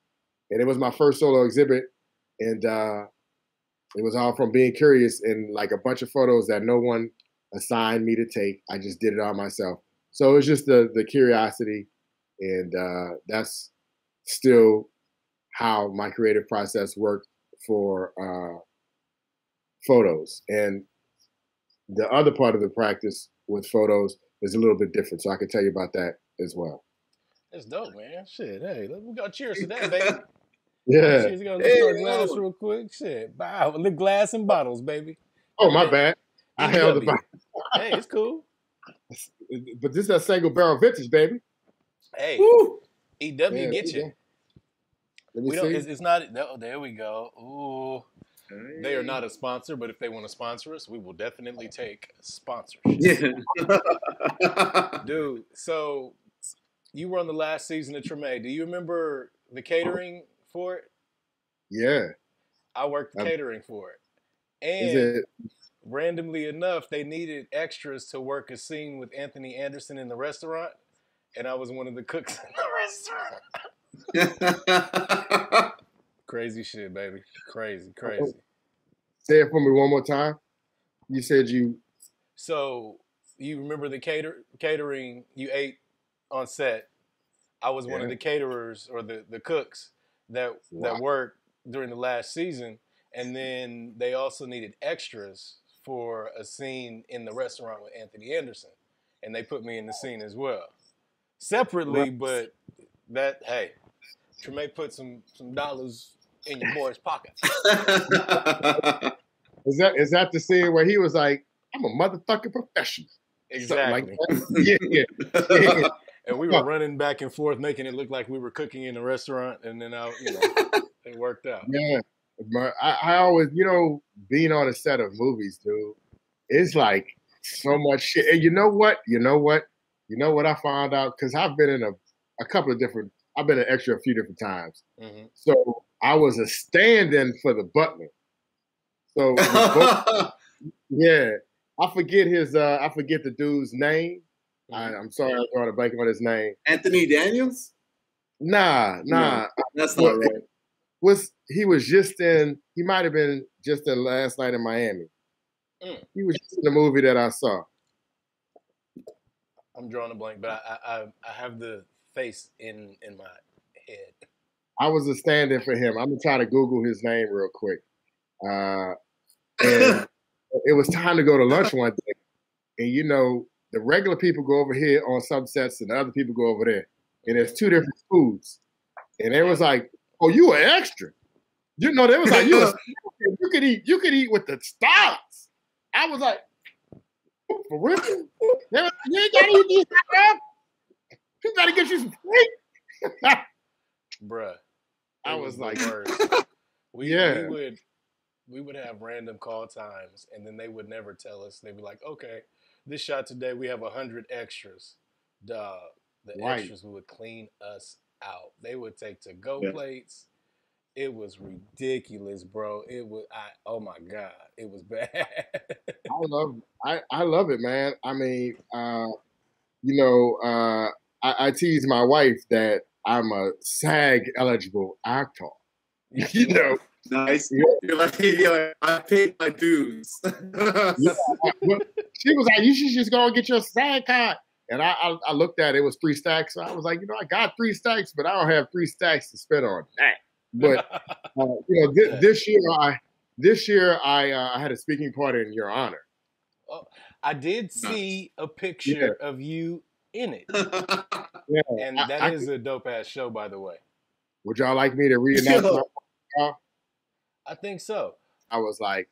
and it was my first solo exhibit, and it was all from being curious and like a bunch of photos that no one assigned me to take. I just did it all myself. So it was just the curiosity, and that's still how my creative process worked for photos. And the other part of the practice with photos is a little bit different, so I can tell you about that as well. That's dope, man. Shit, hey, we got cheers to that, baby. Yeah. Cheers, gonna lift our glass real quick. Shit, wow, lift glass and bottles, baby. Oh, my bad. I held the bottle. Hey, it's cool. But this is a single barrel vintage, baby. Hey, Woo! EW get you. We don't. It's not. Oh, there we go. Ooh. They are not a sponsor, but if they want to sponsor us, we will definitely take sponsorship. Yeah. Dude, so you were on the last season of Treme. Do you remember the catering for it? Yeah. I worked the catering for it. And randomly enough, they needed extras to work a scene with Anthony Anderson in the restaurant, and I was one of the cooks in the restaurant. Crazy shit, baby. Crazy. Say it for me one more time. You said you... So, you remember the catering you ate on set? I was one of the caterers or the cooks that worked during the last season. And then they also needed extras for a scene in the restaurant with Anthony Anderson. And they put me in the scene as well. Separately, but that, hey, Treme put some dollars in your boy's pocket. Is that the scene where he was like, I'm a motherfucking professional? Exactly. Like yeah. And we were running back and forth, making it look like we were cooking in a restaurant, and then it worked out. Yeah. But I always, being on a set of movies, dude, it's like so much shit. And you know what I found out? Because I've been in I've been an extra a few different times. Mm-hmm. So I was a stand-in for the butler. So yeah, I forget the dude's name. Mm-hmm. I'm sorry, I'm drawing a blank on his name. Anthony Daniels? Nah. That's not right. He might have been just in Last Night in Miami. He was just in the movie that I saw. I'm drawing a blank, but I have the face in my head. I was a stand-in for him. I'm gonna try to Google his name real quick. And it was time to go to lunch one day, and the regular people go over here on some sets, and the other people go over there, and there's two different foods, and it was like, oh, you an extra. They was like, you could eat with the stars. I was like, for real? You ain't gotta eat these stars? You gotta get you some steak. Bruh. I was like, we would have random call times, and then they would never tell us. They'd be like, okay, this shot today, we have 100 extras. Dog, the extras would clean us out. They would take to-go plates. It was ridiculous, bro. Oh my God, it was bad. I love it, man. I mean, I tease my wife that I'm a SAG eligible actor. You know, nice. You're like, I paid my dues. She was like, you should just go and get your SAG card. And I looked at it, it was 3 stacks. So I was like, I got 3 stacks, but I don't have 3 stacks to spend on that. But this year I had a speaking part in your honor. Oh, I did see a picture of you in it. And that is a dope ass show, by the way. Would y'all like me to reenact my I think so. I was like,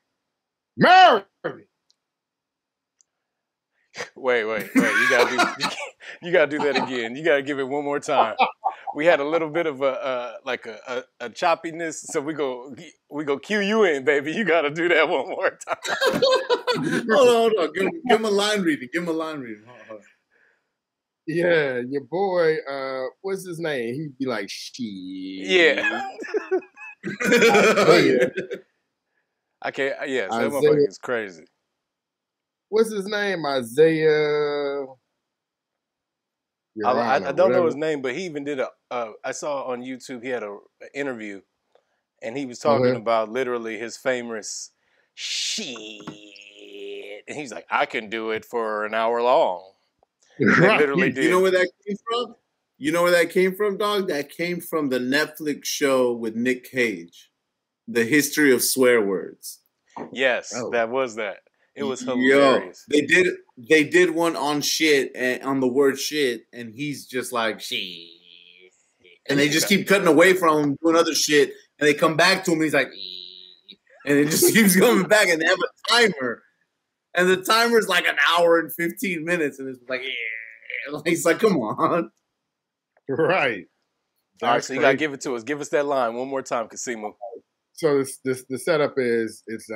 Mary! Wait. You gotta do that again. You gotta give it one more time. We had a little bit of a choppiness, so we go cue you in, baby. You gotta do that one more time. Hold on. Give him a line reading. Hold. Yeah, your boy, what's his name? He'd be like, shit. Yeah. I can't. Yeah, that motherfucker is crazy. What's his name? Isaiah. I don't know his name, but he even did I saw on YouTube he had an interview, and he was talking about literally his famous shit, and he's like, I can do it for an hour long. They literally did. You know where that came from? You know where that came from, dog? That came from the Netflix show with Nick Cage, The History of Swear Words. Yes, that was that. It was hilarious. Yo, they did one on shit and on the word shit, and he's just like shit, and they just keep cutting away from him doing other shit, and they come back to him, and he's like, and it just keeps coming back, and they have a timer, and the timer's like an hour and 15 minutes, and it's like, he's like, come on, right? All right, so you gotta give it to us. Give us that line one more time, Kasimu. So the setup is it's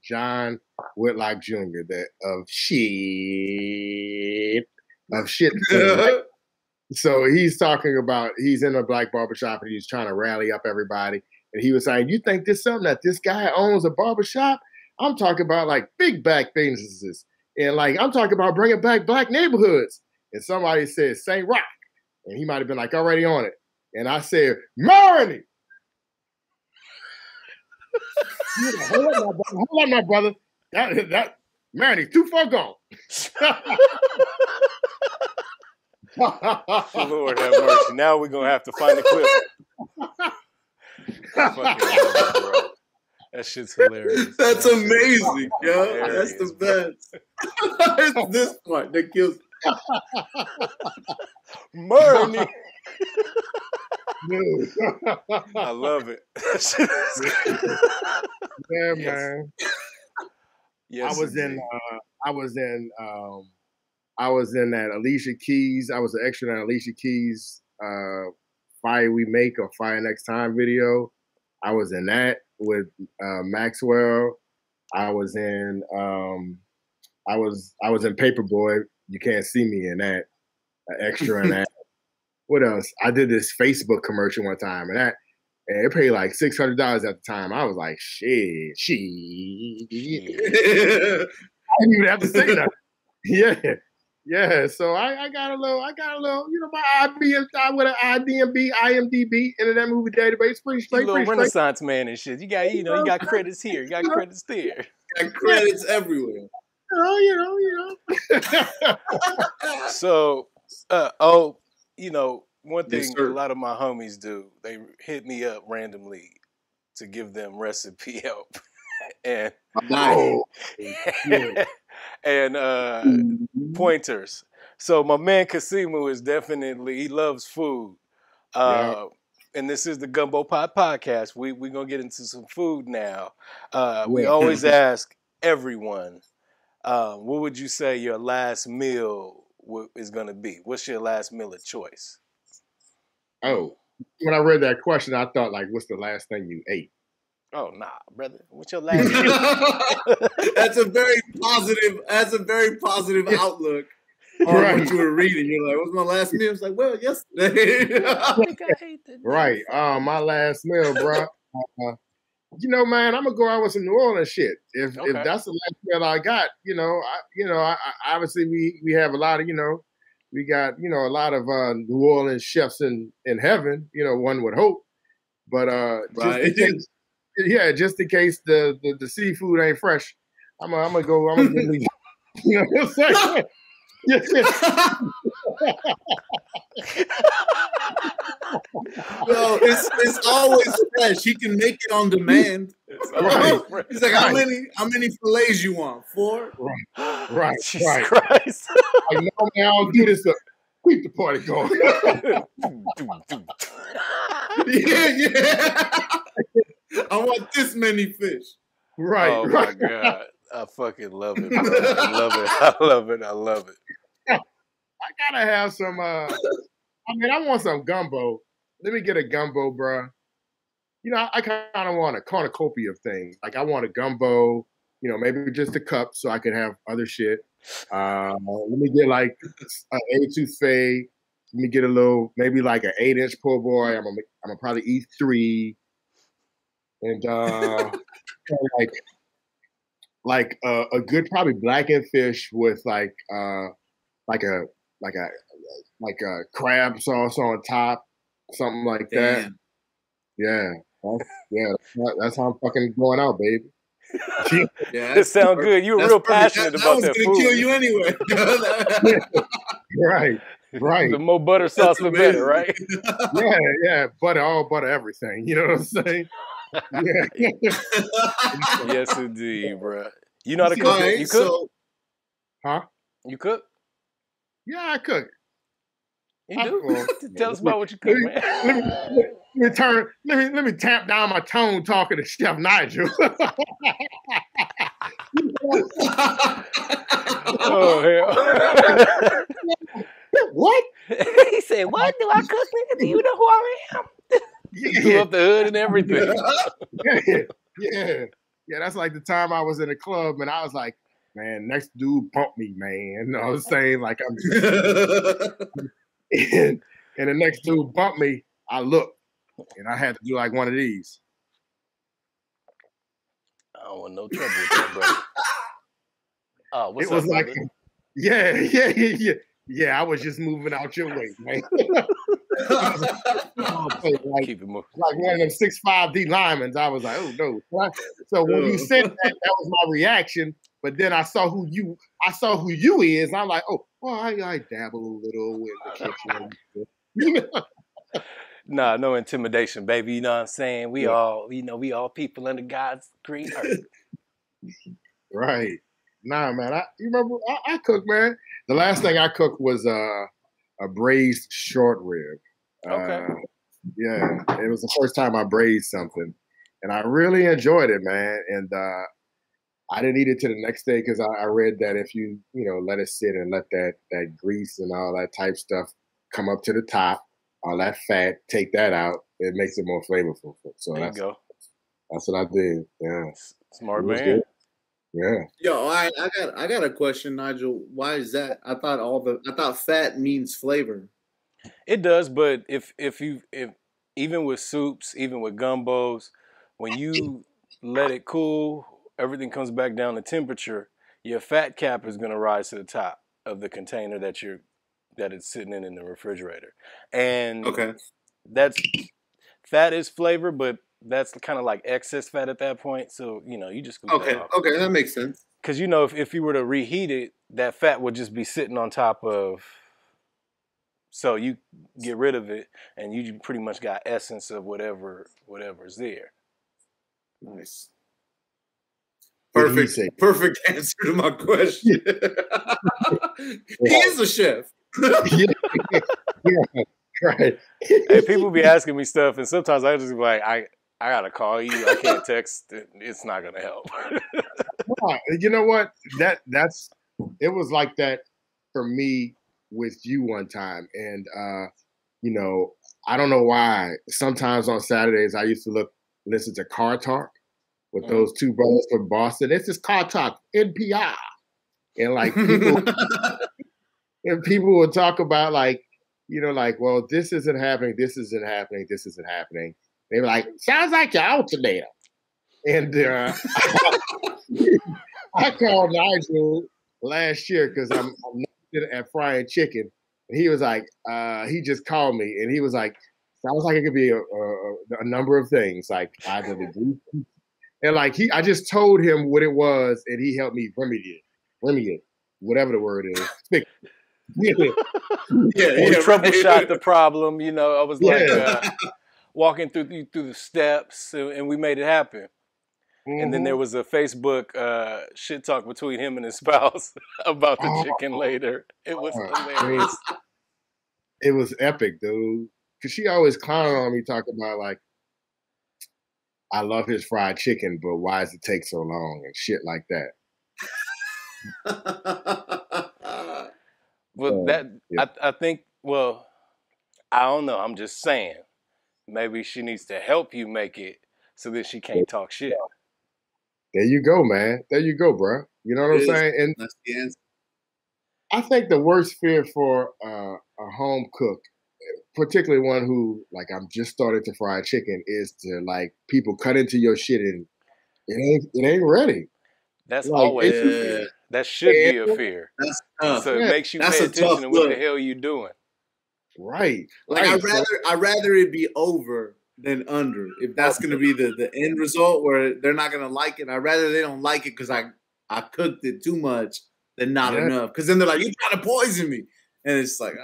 John Whitlock Jr. of shit. So he's talking about he's in a black barbershop and he's trying to rally up everybody. And he was saying, you think this something that this guy owns a barbershop? I'm talking about like big black businesses. And like I'm talking about bringing back black neighborhoods. And somebody said St. Rock. And he might have been like already on it. And I said, Marnie! Hold on, my brother. That Marnie, too far gone. Lord have mercy. Now we're gonna have to find the clip. That shit's hilarious. That's amazing, yo. Hilarious. That's the best. It's this part that kills Marnie. I love it. Yeah, man. Yes, I was in that Alicia Keys. I was an extra in that Alicia Keys Fire We Make or Fire Next Time video. I was in that with Maxwell. I was in Paperboy. You can't see me in that. Extra in that. What else? I did this Facebook commercial one time, and it paid like $600 at the time. I was like, shit. I didn't even have to say that. Yeah. So I got a little, my IMDb, Internet Movie Database, pretty straight. You little Renaissance man and shit. You got credits here. You got credits there. Got credits everywhere. So, one thing a lot of my homies do, they hit me up randomly to give them recipe help. And and pointers. So my man Kasimu is he loves food. And this is the Gumbo Pot Podcast. We're going to get into some food now. We always ask everyone, what would you say your last meal is going to be? What's your last meal of choice? Oh, when I read that question, I thought like, what's the last thing you ate? Oh, nah, brother. What's your last meal? That's a very positive outlook on what you were reading. You're like, what's my last meal? It's like, well, yesterday. I think I hate that. Right. My last meal, bro. You know, man, I'm gonna go out with some New Orleans shit. If that's the last meal I got, I obviously we have a lot of, we got, a lot of New Orleans chefs in heaven, one would hope. But just in case the seafood ain't fresh, I'm gonna get me, you know what I'm saying? Well, it's always fresh. He can make it on demand. Right. He's like, how many fillets you want? 4? Right. Jesus Christ. Like, no, man, I don't do this to keep the party going. Yeah. I want this many fish. Right. Oh my God. I fucking love it, bro. I love it. I gotta have some. I want some gumbo. Let me get a gumbo, bro. I kind of want a cornucopia of things. Like I want a gumbo. Maybe just a cup so I could have other shit. Let me get like an etouffee. Let me get a little, maybe like an 8-inch po' boy. I'm gonna probably eat 3, and like a good probably blackened fish with like a crab sauce on top, something like that. Yeah, that's how I'm fucking going out, baby. Yeah, it sounds good. You were real passionate about that food. That was gonna kill you anyway. Right. The more butter sauce, the better, right? Yeah. Butter everything. You know what I'm saying? Yeah. Yes, indeed, bro. You know how to cook? You cook? Huh? You cook? Yeah, I cook. You do? Tell us about what you cook, man. Let me tap down my tone talking to Chef Nigel. Oh hell! What? He said, "What do I cook, nigga? Do you know who I am?" You blew up the hood and everything. Yeah. That's like the time I was in a club and I was like, man, next dude bumped me, man. You know what I'm saying? Like I'm and the next dude bumped me, I looked and I had to do like one of these. I don't want no trouble with that, brother. Oh, what's it was up, like, brother? Yeah, I was just moving out your way, man. Keep it moving. Like one of them 6'5" D linemen. I was like, oh no. So when you said that was my reaction. But then I saw who you is. I'm like, oh, well, I dabble a little in the kitchen. Nah, no intimidation, baby. You know what I'm saying? We all people under God's green earth. Right. Nah, man. You remember I cooked, man. The last thing I cooked was a braised short rib. Okay. Yeah, it was the first time I braised something, and I really enjoyed it, man. And I didn't eat it till the next day because I read that if you let it sit and let that grease and all that type stuff come up to the top, all that fat, take that out, it makes it more flavorful. So there you go. That's what I did. Yeah, smart man. Good. Yeah. Yo, I got a question, Nigel. Why is that? I thought fat means flavor. It does, but if even with soups, even with gumbos, when you let it cool, everything comes back down to temperature. Your fat cap is going to rise to the top of the container that it's sitting in the refrigerator, and fat is flavor, but that's kind of like excess fat at that point. So you just scoop that off. Okay, that makes sense. Because if you were to reheat it, that fat would just be sitting on top of. So you get rid of it, and you pretty much got essence of whatever's there. Nice. Perfect answer to my question. He is a chef. Yeah, right. Hey, people be asking me stuff, and sometimes I just be like, I gotta call you. I can't text. It's not gonna help. You know what? It was like that for me with you one time, and you know, I don't know why. Sometimes on Saturdays I used to listen to Car Talk with those two brothers from Boston. This is Car Talk NPR, and like people and people would talk about like, you know, like, well, this isn't happening, this isn't happening, this isn't happening. They were like, sounds like your alternator. And I called Nigel last year because I'm at frying chicken. And he was like, he just called me and he was like, sounds like it could be a number of things, like either the group. And like I just told him what it was and he helped me remedy it, whatever the word is. We troubleshot the problem. You know, I was like walking through the steps and we made it happen. And then there was a Facebook shit talk between him and his spouse about the chicken later. It was hilarious. It was epic, dude. Because she always clowned on me, talking about like, I love his fried chicken, but why does it take so long and shit like that. Well, I think, well, I don't know. I'm just saying. Maybe she needs to help you make it so that she can't talk shit. There you go, man. There you go, bro. You know what I'm saying? And that's the answer. I think the worst fear for a home cook, particularly one who, like, I'm just starting to fry chicken, is to, like, people cut into your shit and it ain't ready. That's like, always a fear. That should be a fear. That's tough. So it makes you pay attention to what the hell you doing. Right. Like, I'd rather it be over than under. If that's going to be the end result where they're not going to like it, I'd rather they don't like it because I cooked it too much than not enough. Because then they're like, you're trying to poison me. And it's like,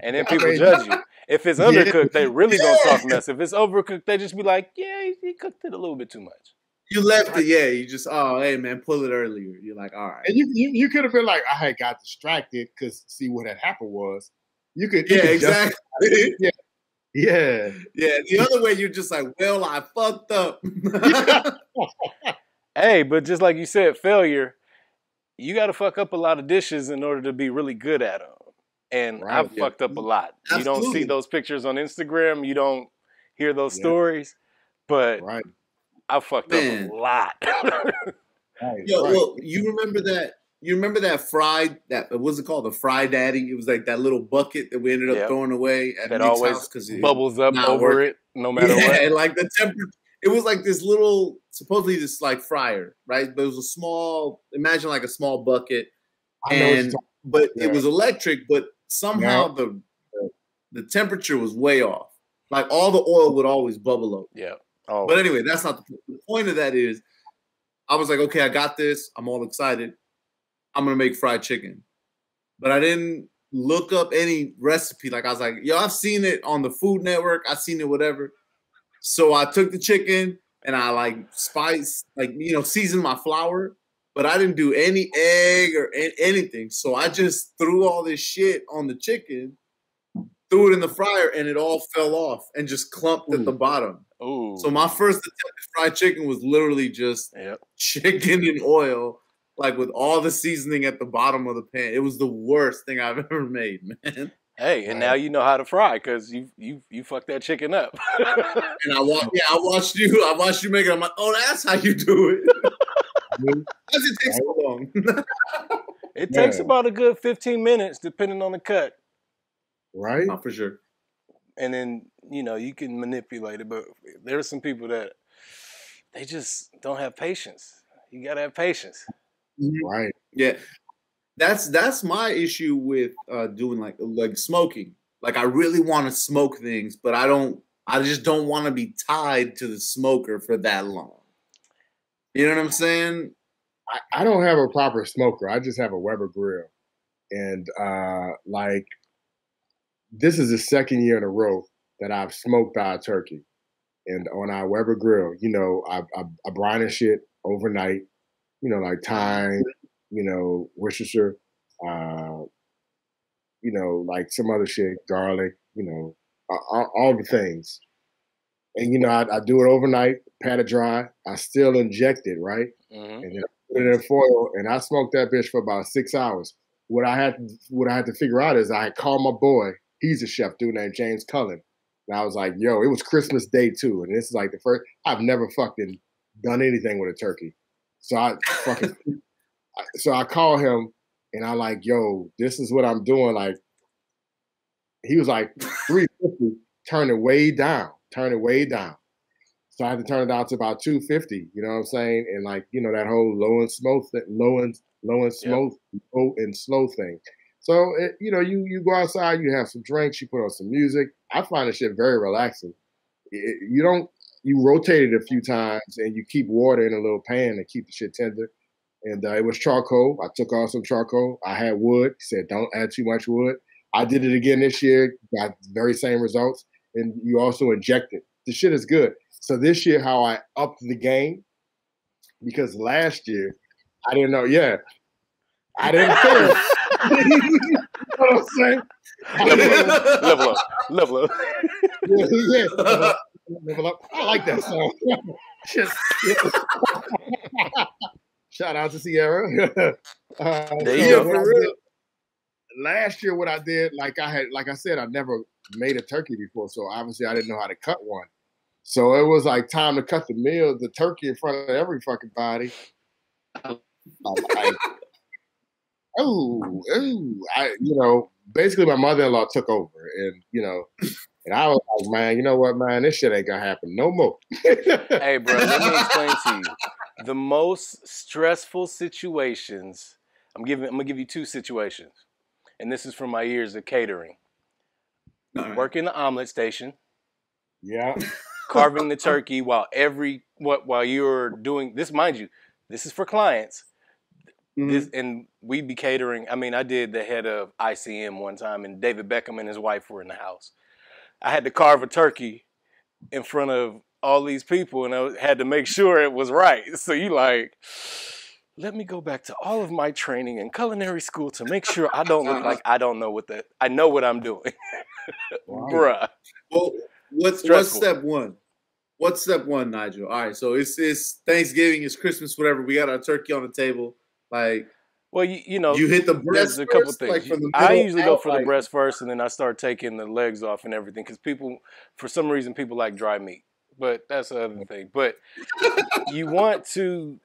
and then people judge you. If it's undercooked, they really gonna talk mess. If it's overcooked, they just be like, yeah, he cooked it a little bit too much. You left it, yeah. You just, hey man, pull it earlier. You're like, all right. And you could have been like, I had got distracted because see what had happened was you could exactly. Yeah. The other way, you're just like, well, I fucked up. Hey, but just like you said, failure. You got to fuck up a lot of dishes in order to be really good at them. And I've fucked up a lot. Absolutely. You don't see those pictures on Instagram. You don't hear those stories. But I fucked up a lot. Well, you remember that? You remember that fried, what's it called? The Fry Daddy? It was like that little bucket that we ended up throwing away at that Nick's always house because it bubbles up over it no matter what. Yeah, like the temperature. It was like this little, supposedly this like fryer, right? But it was a small, imagine like a small bucket. But it was electric, but somehow the temperature was way off. Like all the oil would always bubble up. Yeah. Oh. But anyway, that's not the point of that is I was like, okay, I got this. I'm all excited. I'm going to make fried chicken. But I didn't look up any recipe. Like I was like, I've seen it on the Food Network. I've seen it, whatever. So I took the chicken and I like seasoned my flour, but I didn't do any egg or anything. So I just threw all this shit on the chicken, threw it in the fryer, and it all fell off and just clumped at the bottom. Ooh. So my first attempt at fried chicken was literally just chicken in oil, like with all the seasoning at the bottom of the pan. It was the worst thing I've ever made, man. Hey, and now you know how to fry because you fucked that chicken up. And I watched you make it. I'm like, oh, that's how you do it. How does it take so long? It takes about a good 15 minutes, depending on the cut. Right? Not for sure. And then, you can manipulate it, but there are some people that they just don't have patience. You gotta have patience. Right. Yeah. That's my issue with doing like smoking. Like I really want to smoke things, but I just don't want to be tied to the smoker for that long. You know what I'm saying? I don't have a proper smoker. I just have a Weber grill. And this is the second year in a row that I've smoked our turkey. And on our Weber grill, I brine and shit overnight, like thyme, Worcestershire, like some other shit, garlic, all the things. And, I do it overnight, pat it dry. I still inject it, right? Mm-hmm. And then I put it in foil, and I smoke that bitch for about 6 hours. what I had to figure out is I had called my boy. He's a chef, dude named James Cullen. And I was like, yo, it was Christmas Day too. And this is like the first, I've never fucking done anything with a turkey. So I call him and I'm like, yo, this is what I'm doing. Like, he was like, 350, turn it way down. So I had to turn it down to about 250, you know what I'm saying? And like, you know, that whole low and slow thing. So, you know, you go outside, you have some drinks, you put on some music. I find this shit very relaxing. You rotate it a few times and you keep water in a little pan to keep the shit tender. And it was charcoal. I took off some charcoal. I had wood. He said, don't add too much wood. I did it again this year, got the very same results. And you also inject it. The shit is good. So this year, how I upped the game, because last year, I didn't know, I didn't care. You know what I'm saying? Level up. Level up. I like that song. Shout out to Sierra. There you go. For real. Last year, what I did, like I said, I never made a turkey before, so obviously I didn't know how to cut one. So it was like time to cut the turkey in front of every fucking body. I'm like, basically my mother-in-law took over, and and I was like, man, you know what, man, this shit ain't gonna happen no more. Hey, bro, let me explain to you the most stressful situations. I'm gonna give you two situations, and this is from my years of catering. Right. Working the omelet station. Yeah. Carving the turkey while you're doing this, mind you, this is for clients. Mm-hmm. And we'd be catering. I mean, I did the head of ICM one time, and David Beckham and his wife were in the house. I had to carve a turkey in front of all these people, and I had to make sure it was right. So you like, let me go back to all of my training in culinary school to make sure I don't look like I don't know I know what I'm doing. Wow. Bruh. Well, what's step one? What's step one, Nigel? All right, so it's Thanksgiving, it's Christmas, whatever. We got our turkey on the table. Like, well, you know, you hit the breast. There's a couple things. Like I usually go for the breast first, and then I start taking the legs off and everything, because for some reason, people like dry meat. But that's the other thing. But you want to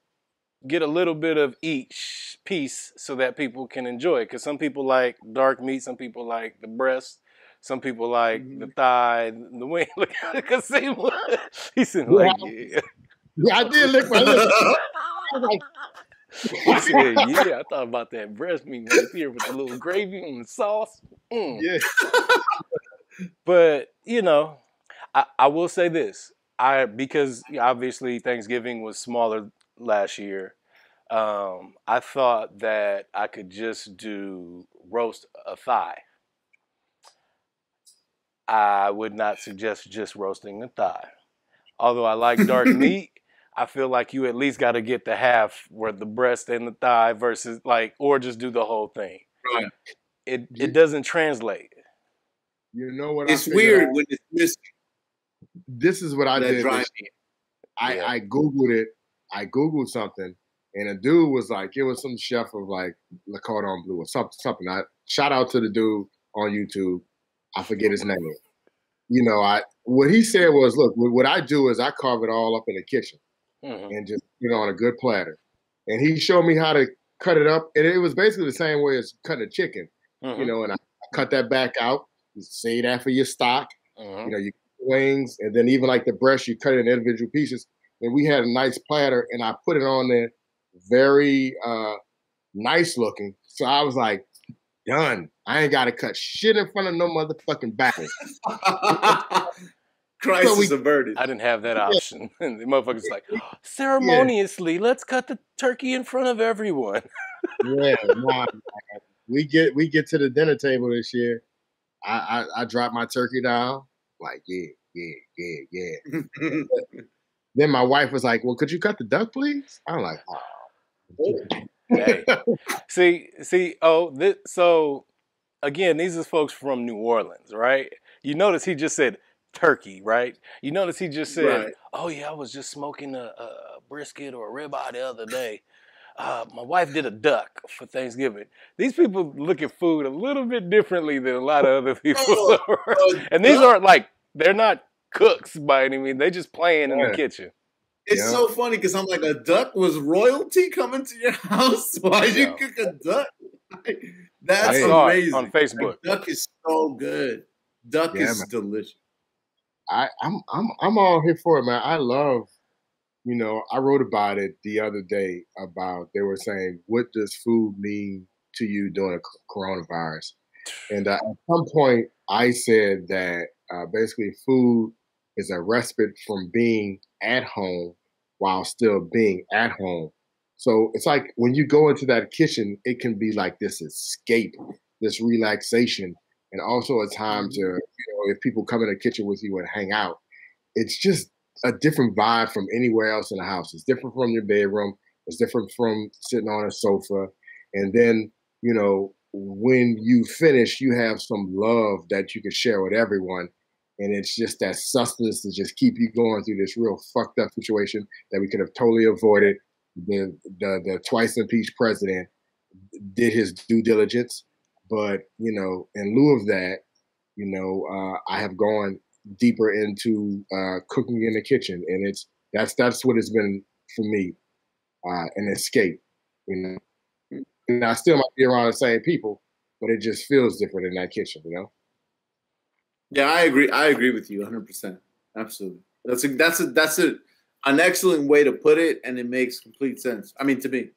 get a little bit of each piece so that people can enjoy it, because some people like dark meat, some people like the breast. Some people like the thigh, the wing. Look at Kasimu. He said, like, yeah. Yeah, I did lick my lips. He said, yeah, I thought about that breast meat right there with the little gravy and the sauce. Mm. Yeah. But, I will say this. Because obviously Thanksgiving was smaller last year, I thought that I could just do roast a thigh. I would not suggest just roasting the thigh. Although I like dark meat, I feel like you at least got to get the half where the breast and the thigh versus or just do the whole thing. Right. It doesn't translate. You know what? It's weird when it's missing. This is what I did. I Googled it. I Googled something, and a dude was like, it was some chef of like Le Cordon Bleu or something. Shout out to the dude on YouTube. I forget his name. What he said was, look, what I do is I carve it all up in the kitchen and just, on a good platter. And he showed me how to cut it up. And it was basically the same way as cutting a chicken, and I cut that back out. You save that for your stock. You wings, and then even like the breast, you cut it in individual pieces. And we had a nice platter, and I put it on there, very nice looking. So I was like, done. I ain't got to cut shit in front of no motherfucking batter. Crisis averted. I didn't have that option. And the motherfucker's like, ceremoniously, let's cut the turkey in front of everyone. Yeah, nah, we get to the dinner table this year. I drop my turkey down. Like, yeah. Then my wife was like, well, could you cut the duck, please? I'm like, oh. Hey. So again, these are folks from New Orleans, right? You notice he just said turkey, right? You notice he just said, right. Oh yeah, I was just smoking a brisket or a ribeye the other day. My wife did a duck for Thanksgiving. These people look at food a little bit differently than a lot of other people. And these aren't like, they're not cooks by any means. They just playing in the kitchen. It's so funny because I'm like, a duck was royalty coming to your house? Why'd you cook a duck? That's amazing. On Facebook. Duck is so good. Duck is delicious. I'm all here for it, man. I love, you know, I wrote about it the other day about, they were saying, what does food mean to you during coronavirus? And at some point I said that basically food is a respite from being at home while still being at home. So it's like when you go into that kitchen, it can be like this escape, this relaxation, and also a time to, you know, if people come in the kitchen with you and hang out, it's just a different vibe from anywhere else in the house. It's different from your bedroom. It's different from sitting on a sofa. And then, you know, when you finish, you have some love that you can share with everyone. And it's just that sustenance to just keep you going through this real fucked up situation that we could have totally avoided. The twice impeached president did his due diligence. But, you know, in lieu of that, you know, I have gone deeper into cooking in the kitchen. And that's what it's been for me, an escape, you know. And I still might be around the same people, but it just feels different in that kitchen, you know? Yeah, I agree. I agree with you 100%. Absolutely. That's an excellent way to put it, and it makes complete sense. I mean, to me.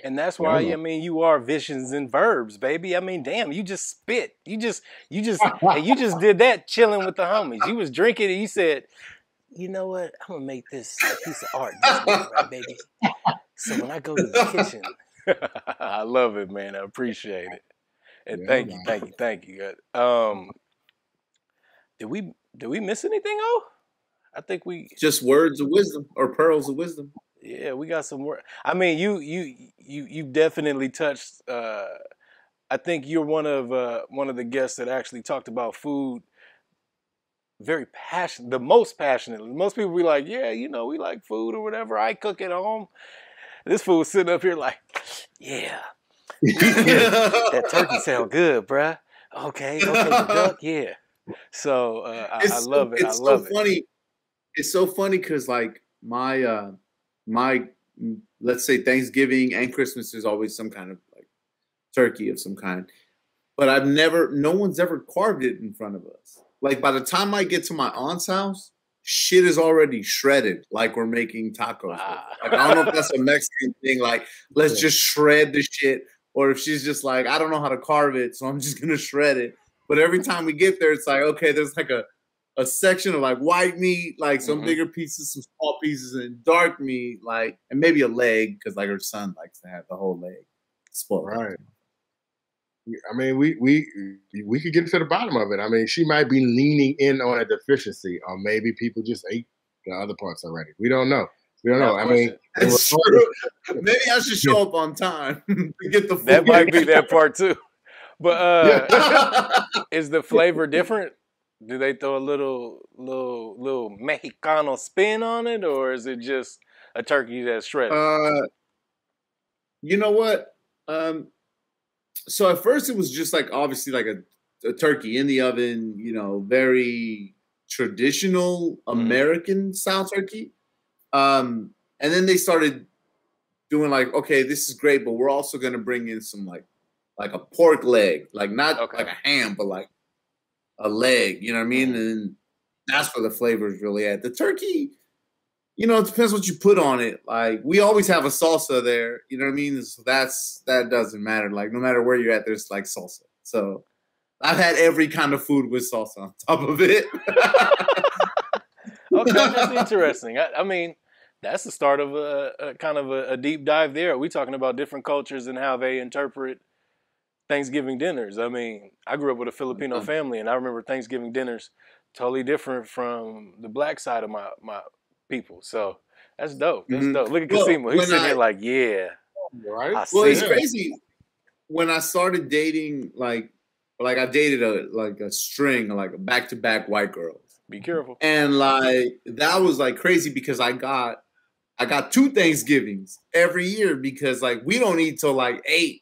And that's why, I mean, you are visions and verbs, baby. I mean, damn, you just spit. You just did that chilling with the homies. You was drinking and you said, you know what? I'm going to make this a piece of art this week, right, baby? So when I go to the kitchen. I love it, man. I appreciate it. And thank you. Did we miss anything, oh? I think we just words of wisdom or pearls of wisdom. Yeah, we got some work. I mean, you definitely touched. I think you're one of the guests that actually talked about food very passionate, the most passionately. Most people be like, yeah, you know, we like food or whatever. I cook at home. This fool sitting up here like, yeah, that turkey sound good, bruh. Okay, the duck, yeah. So I love it. I love it. Funny. It's so funny because like my let's say Thanksgiving and Christmas is always some kind of like turkey of some kind, but no one's ever carved it in front of us. Like by the time I get to my aunt's house, shit is already shredded. Like we're making tacos. Wow. Like I don't know if that's a Mexican thing. Like let's just shred the shit, or if she's just like I don't know how to carve it, so I'm just gonna shred it. But every time we get there, it's like okay, there's like a section of like white meat, like some bigger pieces, some small pieces, and dark meat, like, and maybe a leg because like her son likes to have the whole leg spoiled. Right. I mean, we could get to the bottom of it. I mean, she might be leaning in on a deficiency, or maybe people just ate the other parts already. We don't know. I mean, that's true. Maybe I should show up on time to get the food. That might be that part too. But is the flavor different? Do they throw a little Mexicano spin on it, or is it just a turkey that's shredded? You know what? So at first it was just like obviously like a turkey in the oven, you know, very traditional American style turkey. And then they started doing like, okay, this is great, but we're also going to bring in some like a pork leg, like not like a ham, but like a leg, you know what I mean? And that's where the flavor is really at. The turkey, you know, it depends what you put on it. Like we always have a salsa there, you know what I mean? So that doesn't matter. Like no matter where you're at, there's like salsa. So I've had every kind of food with salsa on top of it. Okay, that's interesting. I mean, that's the start of a kind of a deep dive there. Are we talking about different cultures and how they interpret Thanksgiving dinners? I mean, I grew up with a Filipino family, and I remember Thanksgiving dinners totally different from the black side of my people. So that's dope. That's dope. Look at Kasimu. He's sitting here like, yeah. Right. Well, it's crazy. When I started dating, like I dated a string, like a back-to-back white girls. Be careful. And like that was like crazy because I I got 2 Thanksgivings every year because like we don't eat till like 8.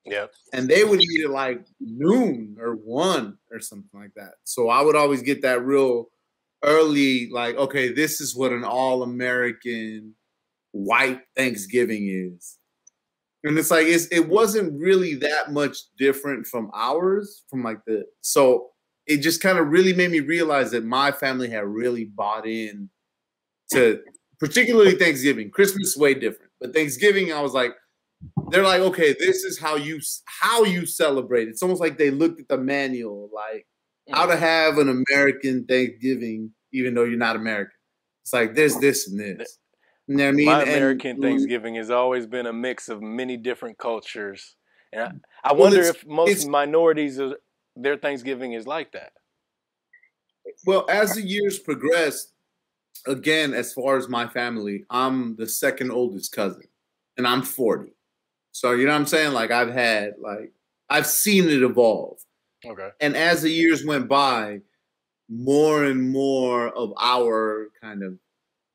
Yep. And they would eat at like noon or 1 or something like that. So I would always get that real early, like, okay, this is what an all-American white Thanksgiving is. And it's like it wasn't really that much different from ours, from like so it just kind of really made me realize that my family had really bought in to particularly Thanksgiving. Christmas way different. But Thanksgiving, I was like, they're like, okay, this is how you celebrate. It's almost like they looked at the manual, like how to have an American Thanksgiving, even though you're not American. It's like there's this and this. You know what I mean? My American Thanksgiving has always been a mix of many different cultures, and I wonder if most minorities, their Thanksgiving is like that. Well, as the years progressed, again, as far as my family, I'm the second oldest cousin, and I'm 40. So, you know what I'm saying? Like, I've seen it evolve. Okay. And as the years went by, more and more of our kind of,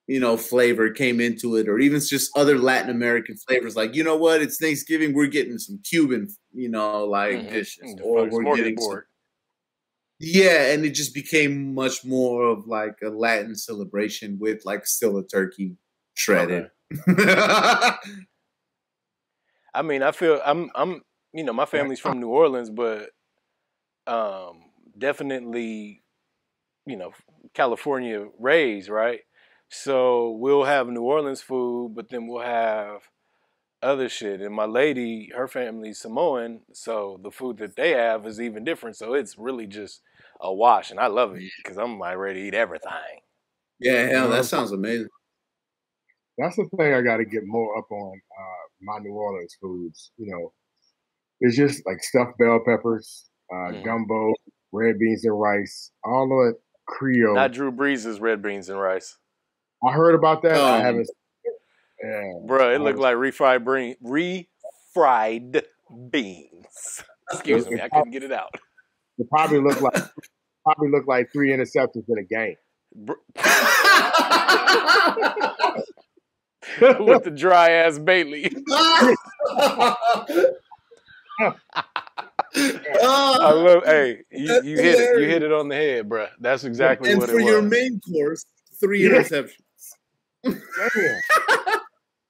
you know, flavor came into it, or even just other Latin American flavors. Like, you know what? It's Thanksgiving. We're getting some Cuban, you know, like dishes. Or we're getting some. Yeah, and it just became much more of like a Latin celebration with like still a turkey shredded. Okay. I mean, I feel I'm you know, my family's from New Orleans, but definitely, you know, California raised, right? So we'll have New Orleans food, but then we'll have other shit. And my lady, her family's Samoan, so the food that they have is even different. So it's really just a wash, and I love it because I'm like ready to eat everything. Yeah, hell, that sounds amazing. That's the thing I got to get more up on my New Orleans foods. You know, it's just like stuffed bell peppers, gumbo, red beans and rice, all of it Creole. Not Drew Brees' red beans and rice. I heard about that. I haven't. Yeah, bro, it looked like refried beans. Excuse me, I couldn't get it out. It probably looked like 3 interceptions in a game. With the dry ass Bailey. I love. Hey, you hit it on the head, bro. That's exactly what it was. And for your main course, 3 interceptions.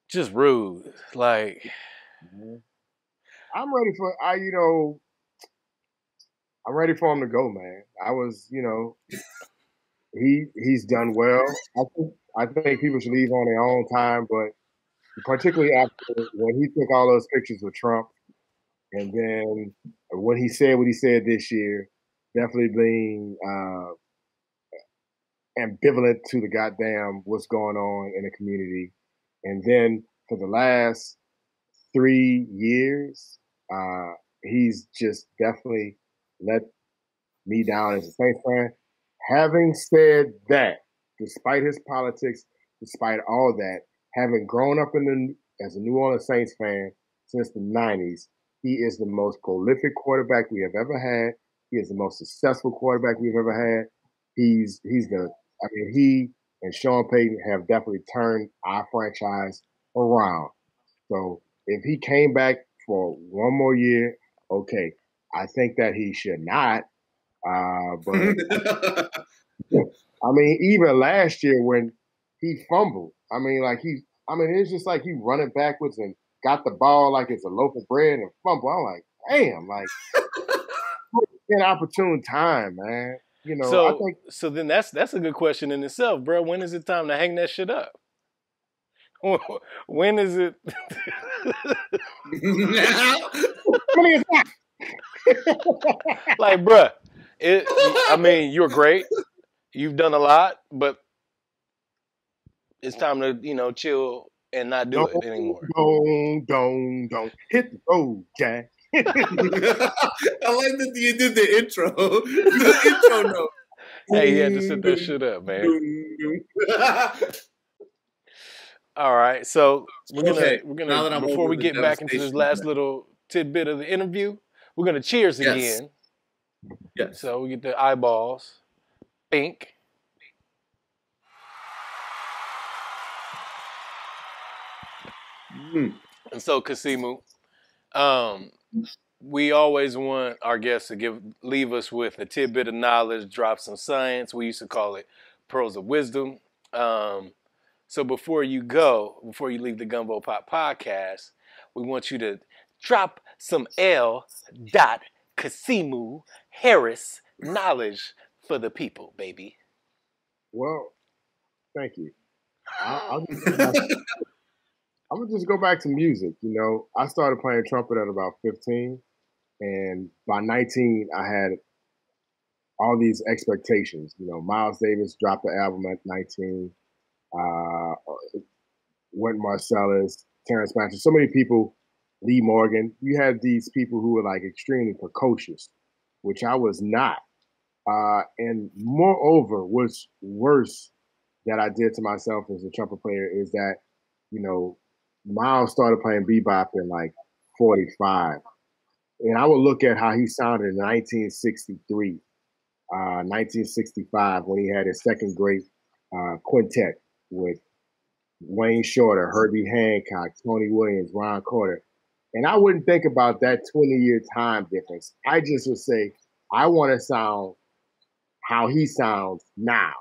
Just rude. Like, I'm ready for I'm ready for him to go, man. I was, you know, he's done well. I think people should leave on their own time, but particularly after when he took all those pictures with Trump, and then when he said what he said this year, definitely being ambivalent to the goddamn what's going on in the community. And then for the last 3 years, he's just definitely let me down as a Saints fan. Having said that, despite his politics, despite all that, having grown up as a New Orleans Saints fan since the 90s, he is the most prolific quarterback we have ever had. He is the most successful quarterback we've ever had. He and Sean Payton have definitely turned our franchise around. So if he came back for one more year, okay. I think that he should not. But I mean, even last year when he fumbled, it's just like he running backwards and got the ball like it's a loaf of bread and fumble. I'm like, damn, like an opportune time, man. You know, so then that's a good question in itself, bro. When is it time to hang that shit up? When is it? Like, bro, you're great. You've done a lot, but it's time to, you know, chill and not do it anymore. Don't hit the road, Jack. I like that you did the intro. The intro note. Hey, he had to set that shit up, man. All right, so we're gonna before we get back into this last little tidbit of the interview, we're gonna cheers again. Yes. So we get the eyeballs. Pink. Mm. And so, Kasimu, um, we always want our guests to leave us with a tidbit of knowledge, drop some science. We used to call it pearls of wisdom. So before you leave the Gumbo Pop podcast, we want you to drop some L. Kasimu Harris knowledge for the people, baby. Well, thank you. I'm gonna just go back to music. You know, I started playing trumpet at about 15, and by 19, I had all these expectations. You know, Miles Davis dropped the album at 19. Uh, Wynton Marsalis, Terrence Manchester, so many people, Lee Morgan. You had these people who were like extremely precocious, which I was not. And moreover, what's worse that I did to myself as a trumpet player is that, you know, Miles started playing bebop in like 45. And I would look at how he sounded in 1963, 1965, when he had his second great quintet with Wayne Shorter, Herbie Hancock, Tony Williams, Ron Carter. And I wouldn't think about that 20-year time difference. I just would say, I want to sound how he sounds now.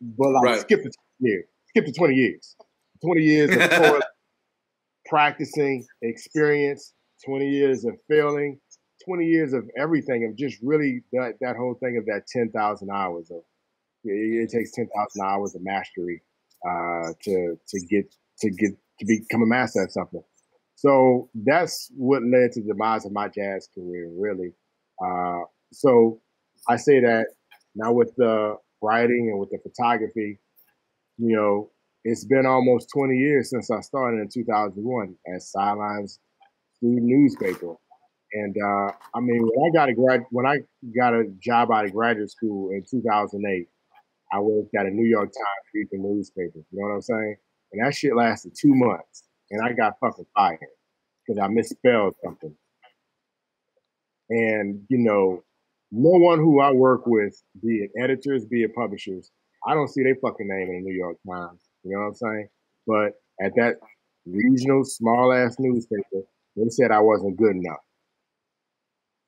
But like skip the 20 years. Skip the 20 years. 20 years of practicing, experience, 20 years of failing, 20 years of everything, of just really that whole thing of that 10,000 hours of it takes 10,000 hours of mastery to become a master at something. So that's what led to the demise of my jazz career, really. So I say that now with the writing and with the photography, you know, it's been almost 20 years since I started in 2001 at Sideline's student newspaper. And I mean, when I got a job out of graduate school in 2008, I worked at a New York Times weekly newspaper. You know what I'm saying? And that shit lasted 2 months, and I got fucking fired because I misspelled something. And you know, no one who I work with, be it editors, be it publishers, I don't see their fucking name in the New York Times. You know what I'm saying? But at that regional, small ass newspaper, they said I wasn't good enough.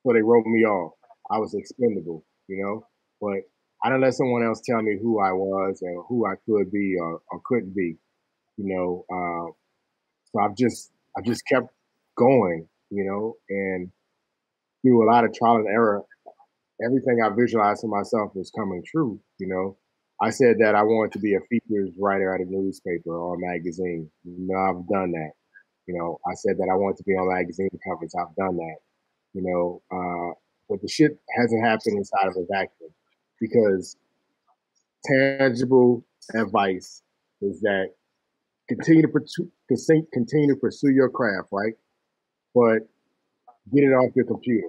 So they wrote me off. I was expendable, you know? But I didn't let someone else tell me who I was and who I could be or couldn't be, you know? So I've just kept going, you know, and through a lot of trial and error, everything I visualized for myself was coming true, you know? I said that I wanted to be a features writer at a newspaper or a magazine. You know, I've done that. You know, I said that I wanted to be on magazine covers. I've done that. You know, but the shit hasn't happened inside of a vacuum, because tangible advice is that continue to pursue your craft, right? But get it off your computer,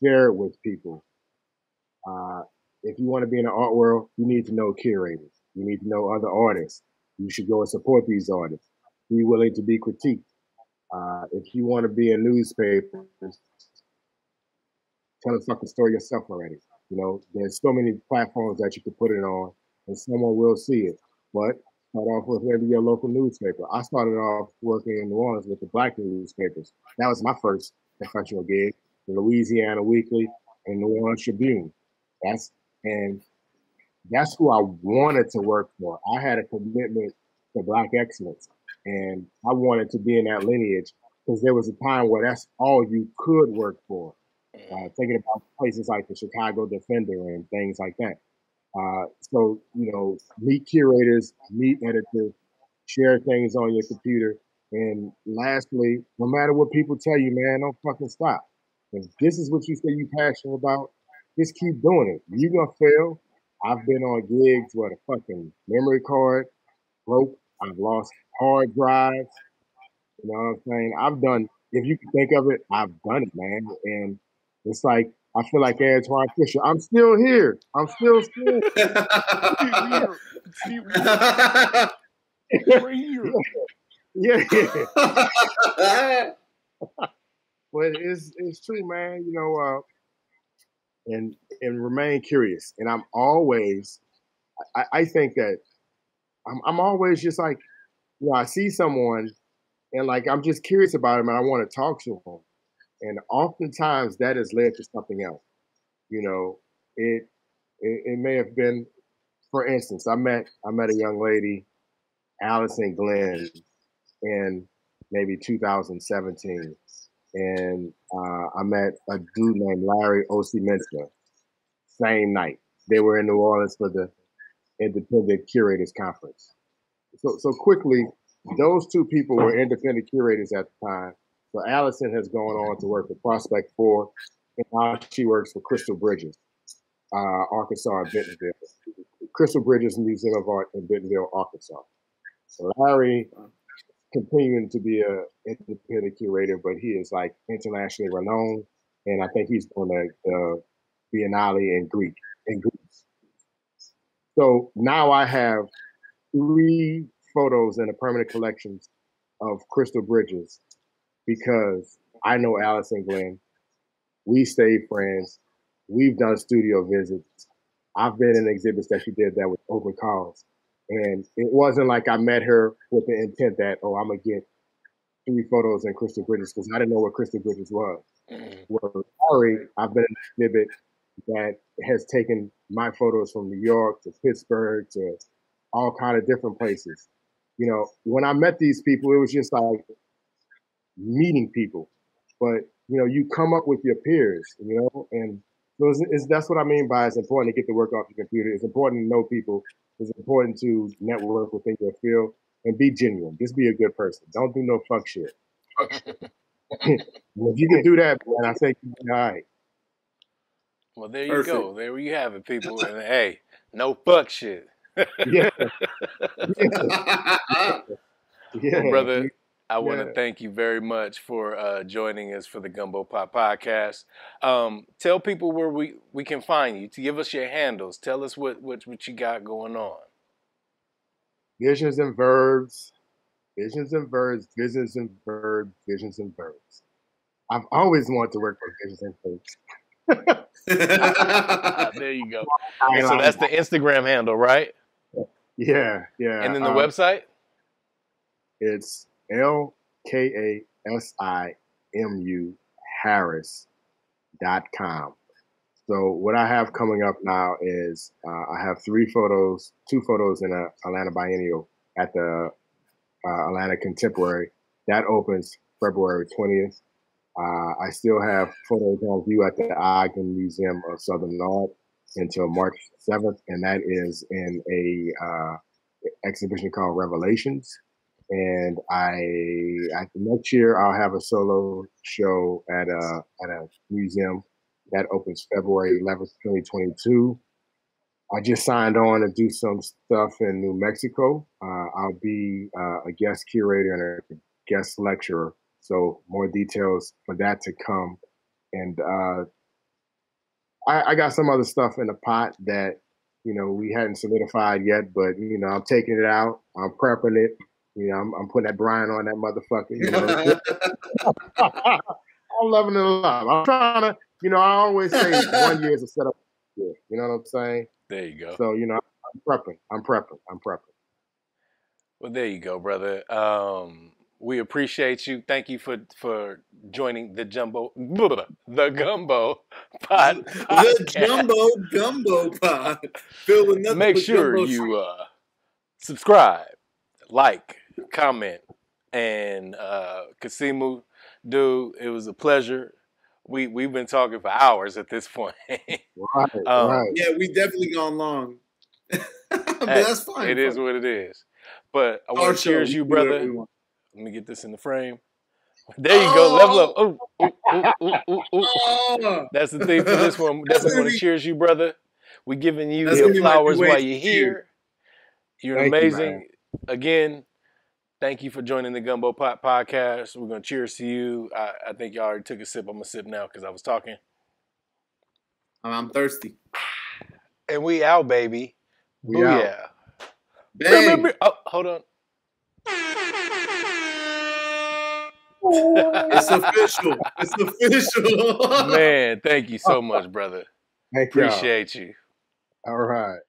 share it with people. If you want to be in the art world, you need to know curators. You need to know other artists. You should go and support these artists. Be willing to be critiqued. If you want to be in newspapers, tell the fucking story yourself already. You know, there's so many platforms that you can put it on, and someone will see it. But start off with maybe your local newspaper. I started off working in New Orleans with the black newspapers. That was my first professional gig, the Louisiana Weekly and New Orleans Tribune. That's who I wanted to work for. I had a commitment to black excellence, and I wanted to be in that lineage, because there was a time where that's all you could work for. Thinking about places like the Chicago Defender and things like that. So, you know, meet curators, meet editors, share things on your computer. And lastly, no matter what people tell you, man, don't fucking stop. If this is what you say you're passionate about, just keep doing it. You're going to fail. I've been on gigs where the fucking memory card broke. I've lost hard drives. You know what I'm saying? I've done, if you can think of it, I've done it, man. And it's like, I feel like Antoine Fisher. I'm still here. I'm still here. We're here. Yeah. But it's true, man. You know, and remain curious. And I'm always, I think that I'm always just like, you know, I see someone and like I'm just curious about him, and I want to talk to him. And oftentimes that has led to something else. You know, it may have been, for instance, I met a young lady, Allison Glenn, in maybe 2017, and I met a dude named Larry Osimenta. Same night, they were in New Orleans for the Independent Curators Conference. So quickly, those two people were independent curators at the time. So Allison has gone on to work for Prospect 4, and now she works for Crystal Bridges, Arkansas, and Bentonville. Crystal Bridges Museum of Art in Bentonville, Arkansas. So Larry continuing to be a independent curator, but he is like internationally renowned, and I think he's on the Biennale in Greece. So now I have 3 photos in the permanent collections of Crystal Bridges because I know Allison Glenn. We stayed friends. We've done studio visits. I've been in exhibits that she did that with open calls. And it wasn't like I met her with the intent that, oh, I'm going to get 3 photos in Crystal Bridges because I didn't know what Crystal Bridges was. Well, sorry, I've been in an exhibit that has taken my photos from New York to Pittsburgh to all kind of different places. You know, when I met these people, it was just like meeting people. But, you know, you come up with your peers, you know, and so that's what I mean by it's important to get the work off your computer. It's important to know people. It's important to network within your field and be genuine. Just be a good person. Don't do no fuck shit. If you can do that, man, I think you'll be all right. Well, there you go. There you have it, people. And hey, no fuck shit. Yeah. Well, brother, I want to thank you very much for joining us for the Gumbo Pop podcast. Tell people where we can find you. To give us your handles. Tell us what you got going on. Visions and Verbs. Visions and Verbs. Visions and Verbs. Visions and Verbs. I've always wanted to work for Visions and Verbs. There you go. And so that's the Instagram handle, right? Yeah. And then the website? It's LKASIMU Harris.com. So what I have coming up now is I have 2 photos in the Atlanta Biennial at the Atlanta Contemporary. That opens February 20th. I still have photos on view at the Ogden Museum of Southern Art until March 7th, and that is in a exhibition called Revelations. And next year I'll have a solo show at a museum that opens February 11th, 2022. I just signed on to do some stuff in New Mexico. I'll be a guest curator and a guest lecturer. So more details for that to come. And I got some other stuff in the pot that, you know, we hadn't solidified yet, but, you know, I'm taking it out. I'm prepping it. You know, I'm putting that brine on that motherfucker. You know? I'm loving it a lot. I'm trying to, you know, I always say 1 year is a setup. You know what I'm saying? There you go. So, you know, I'm prepping. Well, there you go, brother. We appreciate you. Thank you for joining the Gumbo Pod. The Gumbo Pod. Make sure you subscribe, like, comment, and Kasimu, dude, it was a pleasure. We've been talking for hours at this point. Right. Yeah, we definitely gone long. But that's fine. It is what it is. But I want to cheers you, brother. Let me get this in the frame. There you go. Level up. Ooh. That's the thing for this one. Definitely want to cheers you, brother. We're giving you your flowers while you're here. You're amazing. Again, thank you for joining the Gumbo Pop podcast. We're going to cheers to you. I think y'all already took a sip. I'm going to sip now because I was talking. I'm thirsty. And we out, baby. We out. Bang. Oh, hold on. It's official. Man, thank you so much, brother. Thank you. Appreciate you. All right.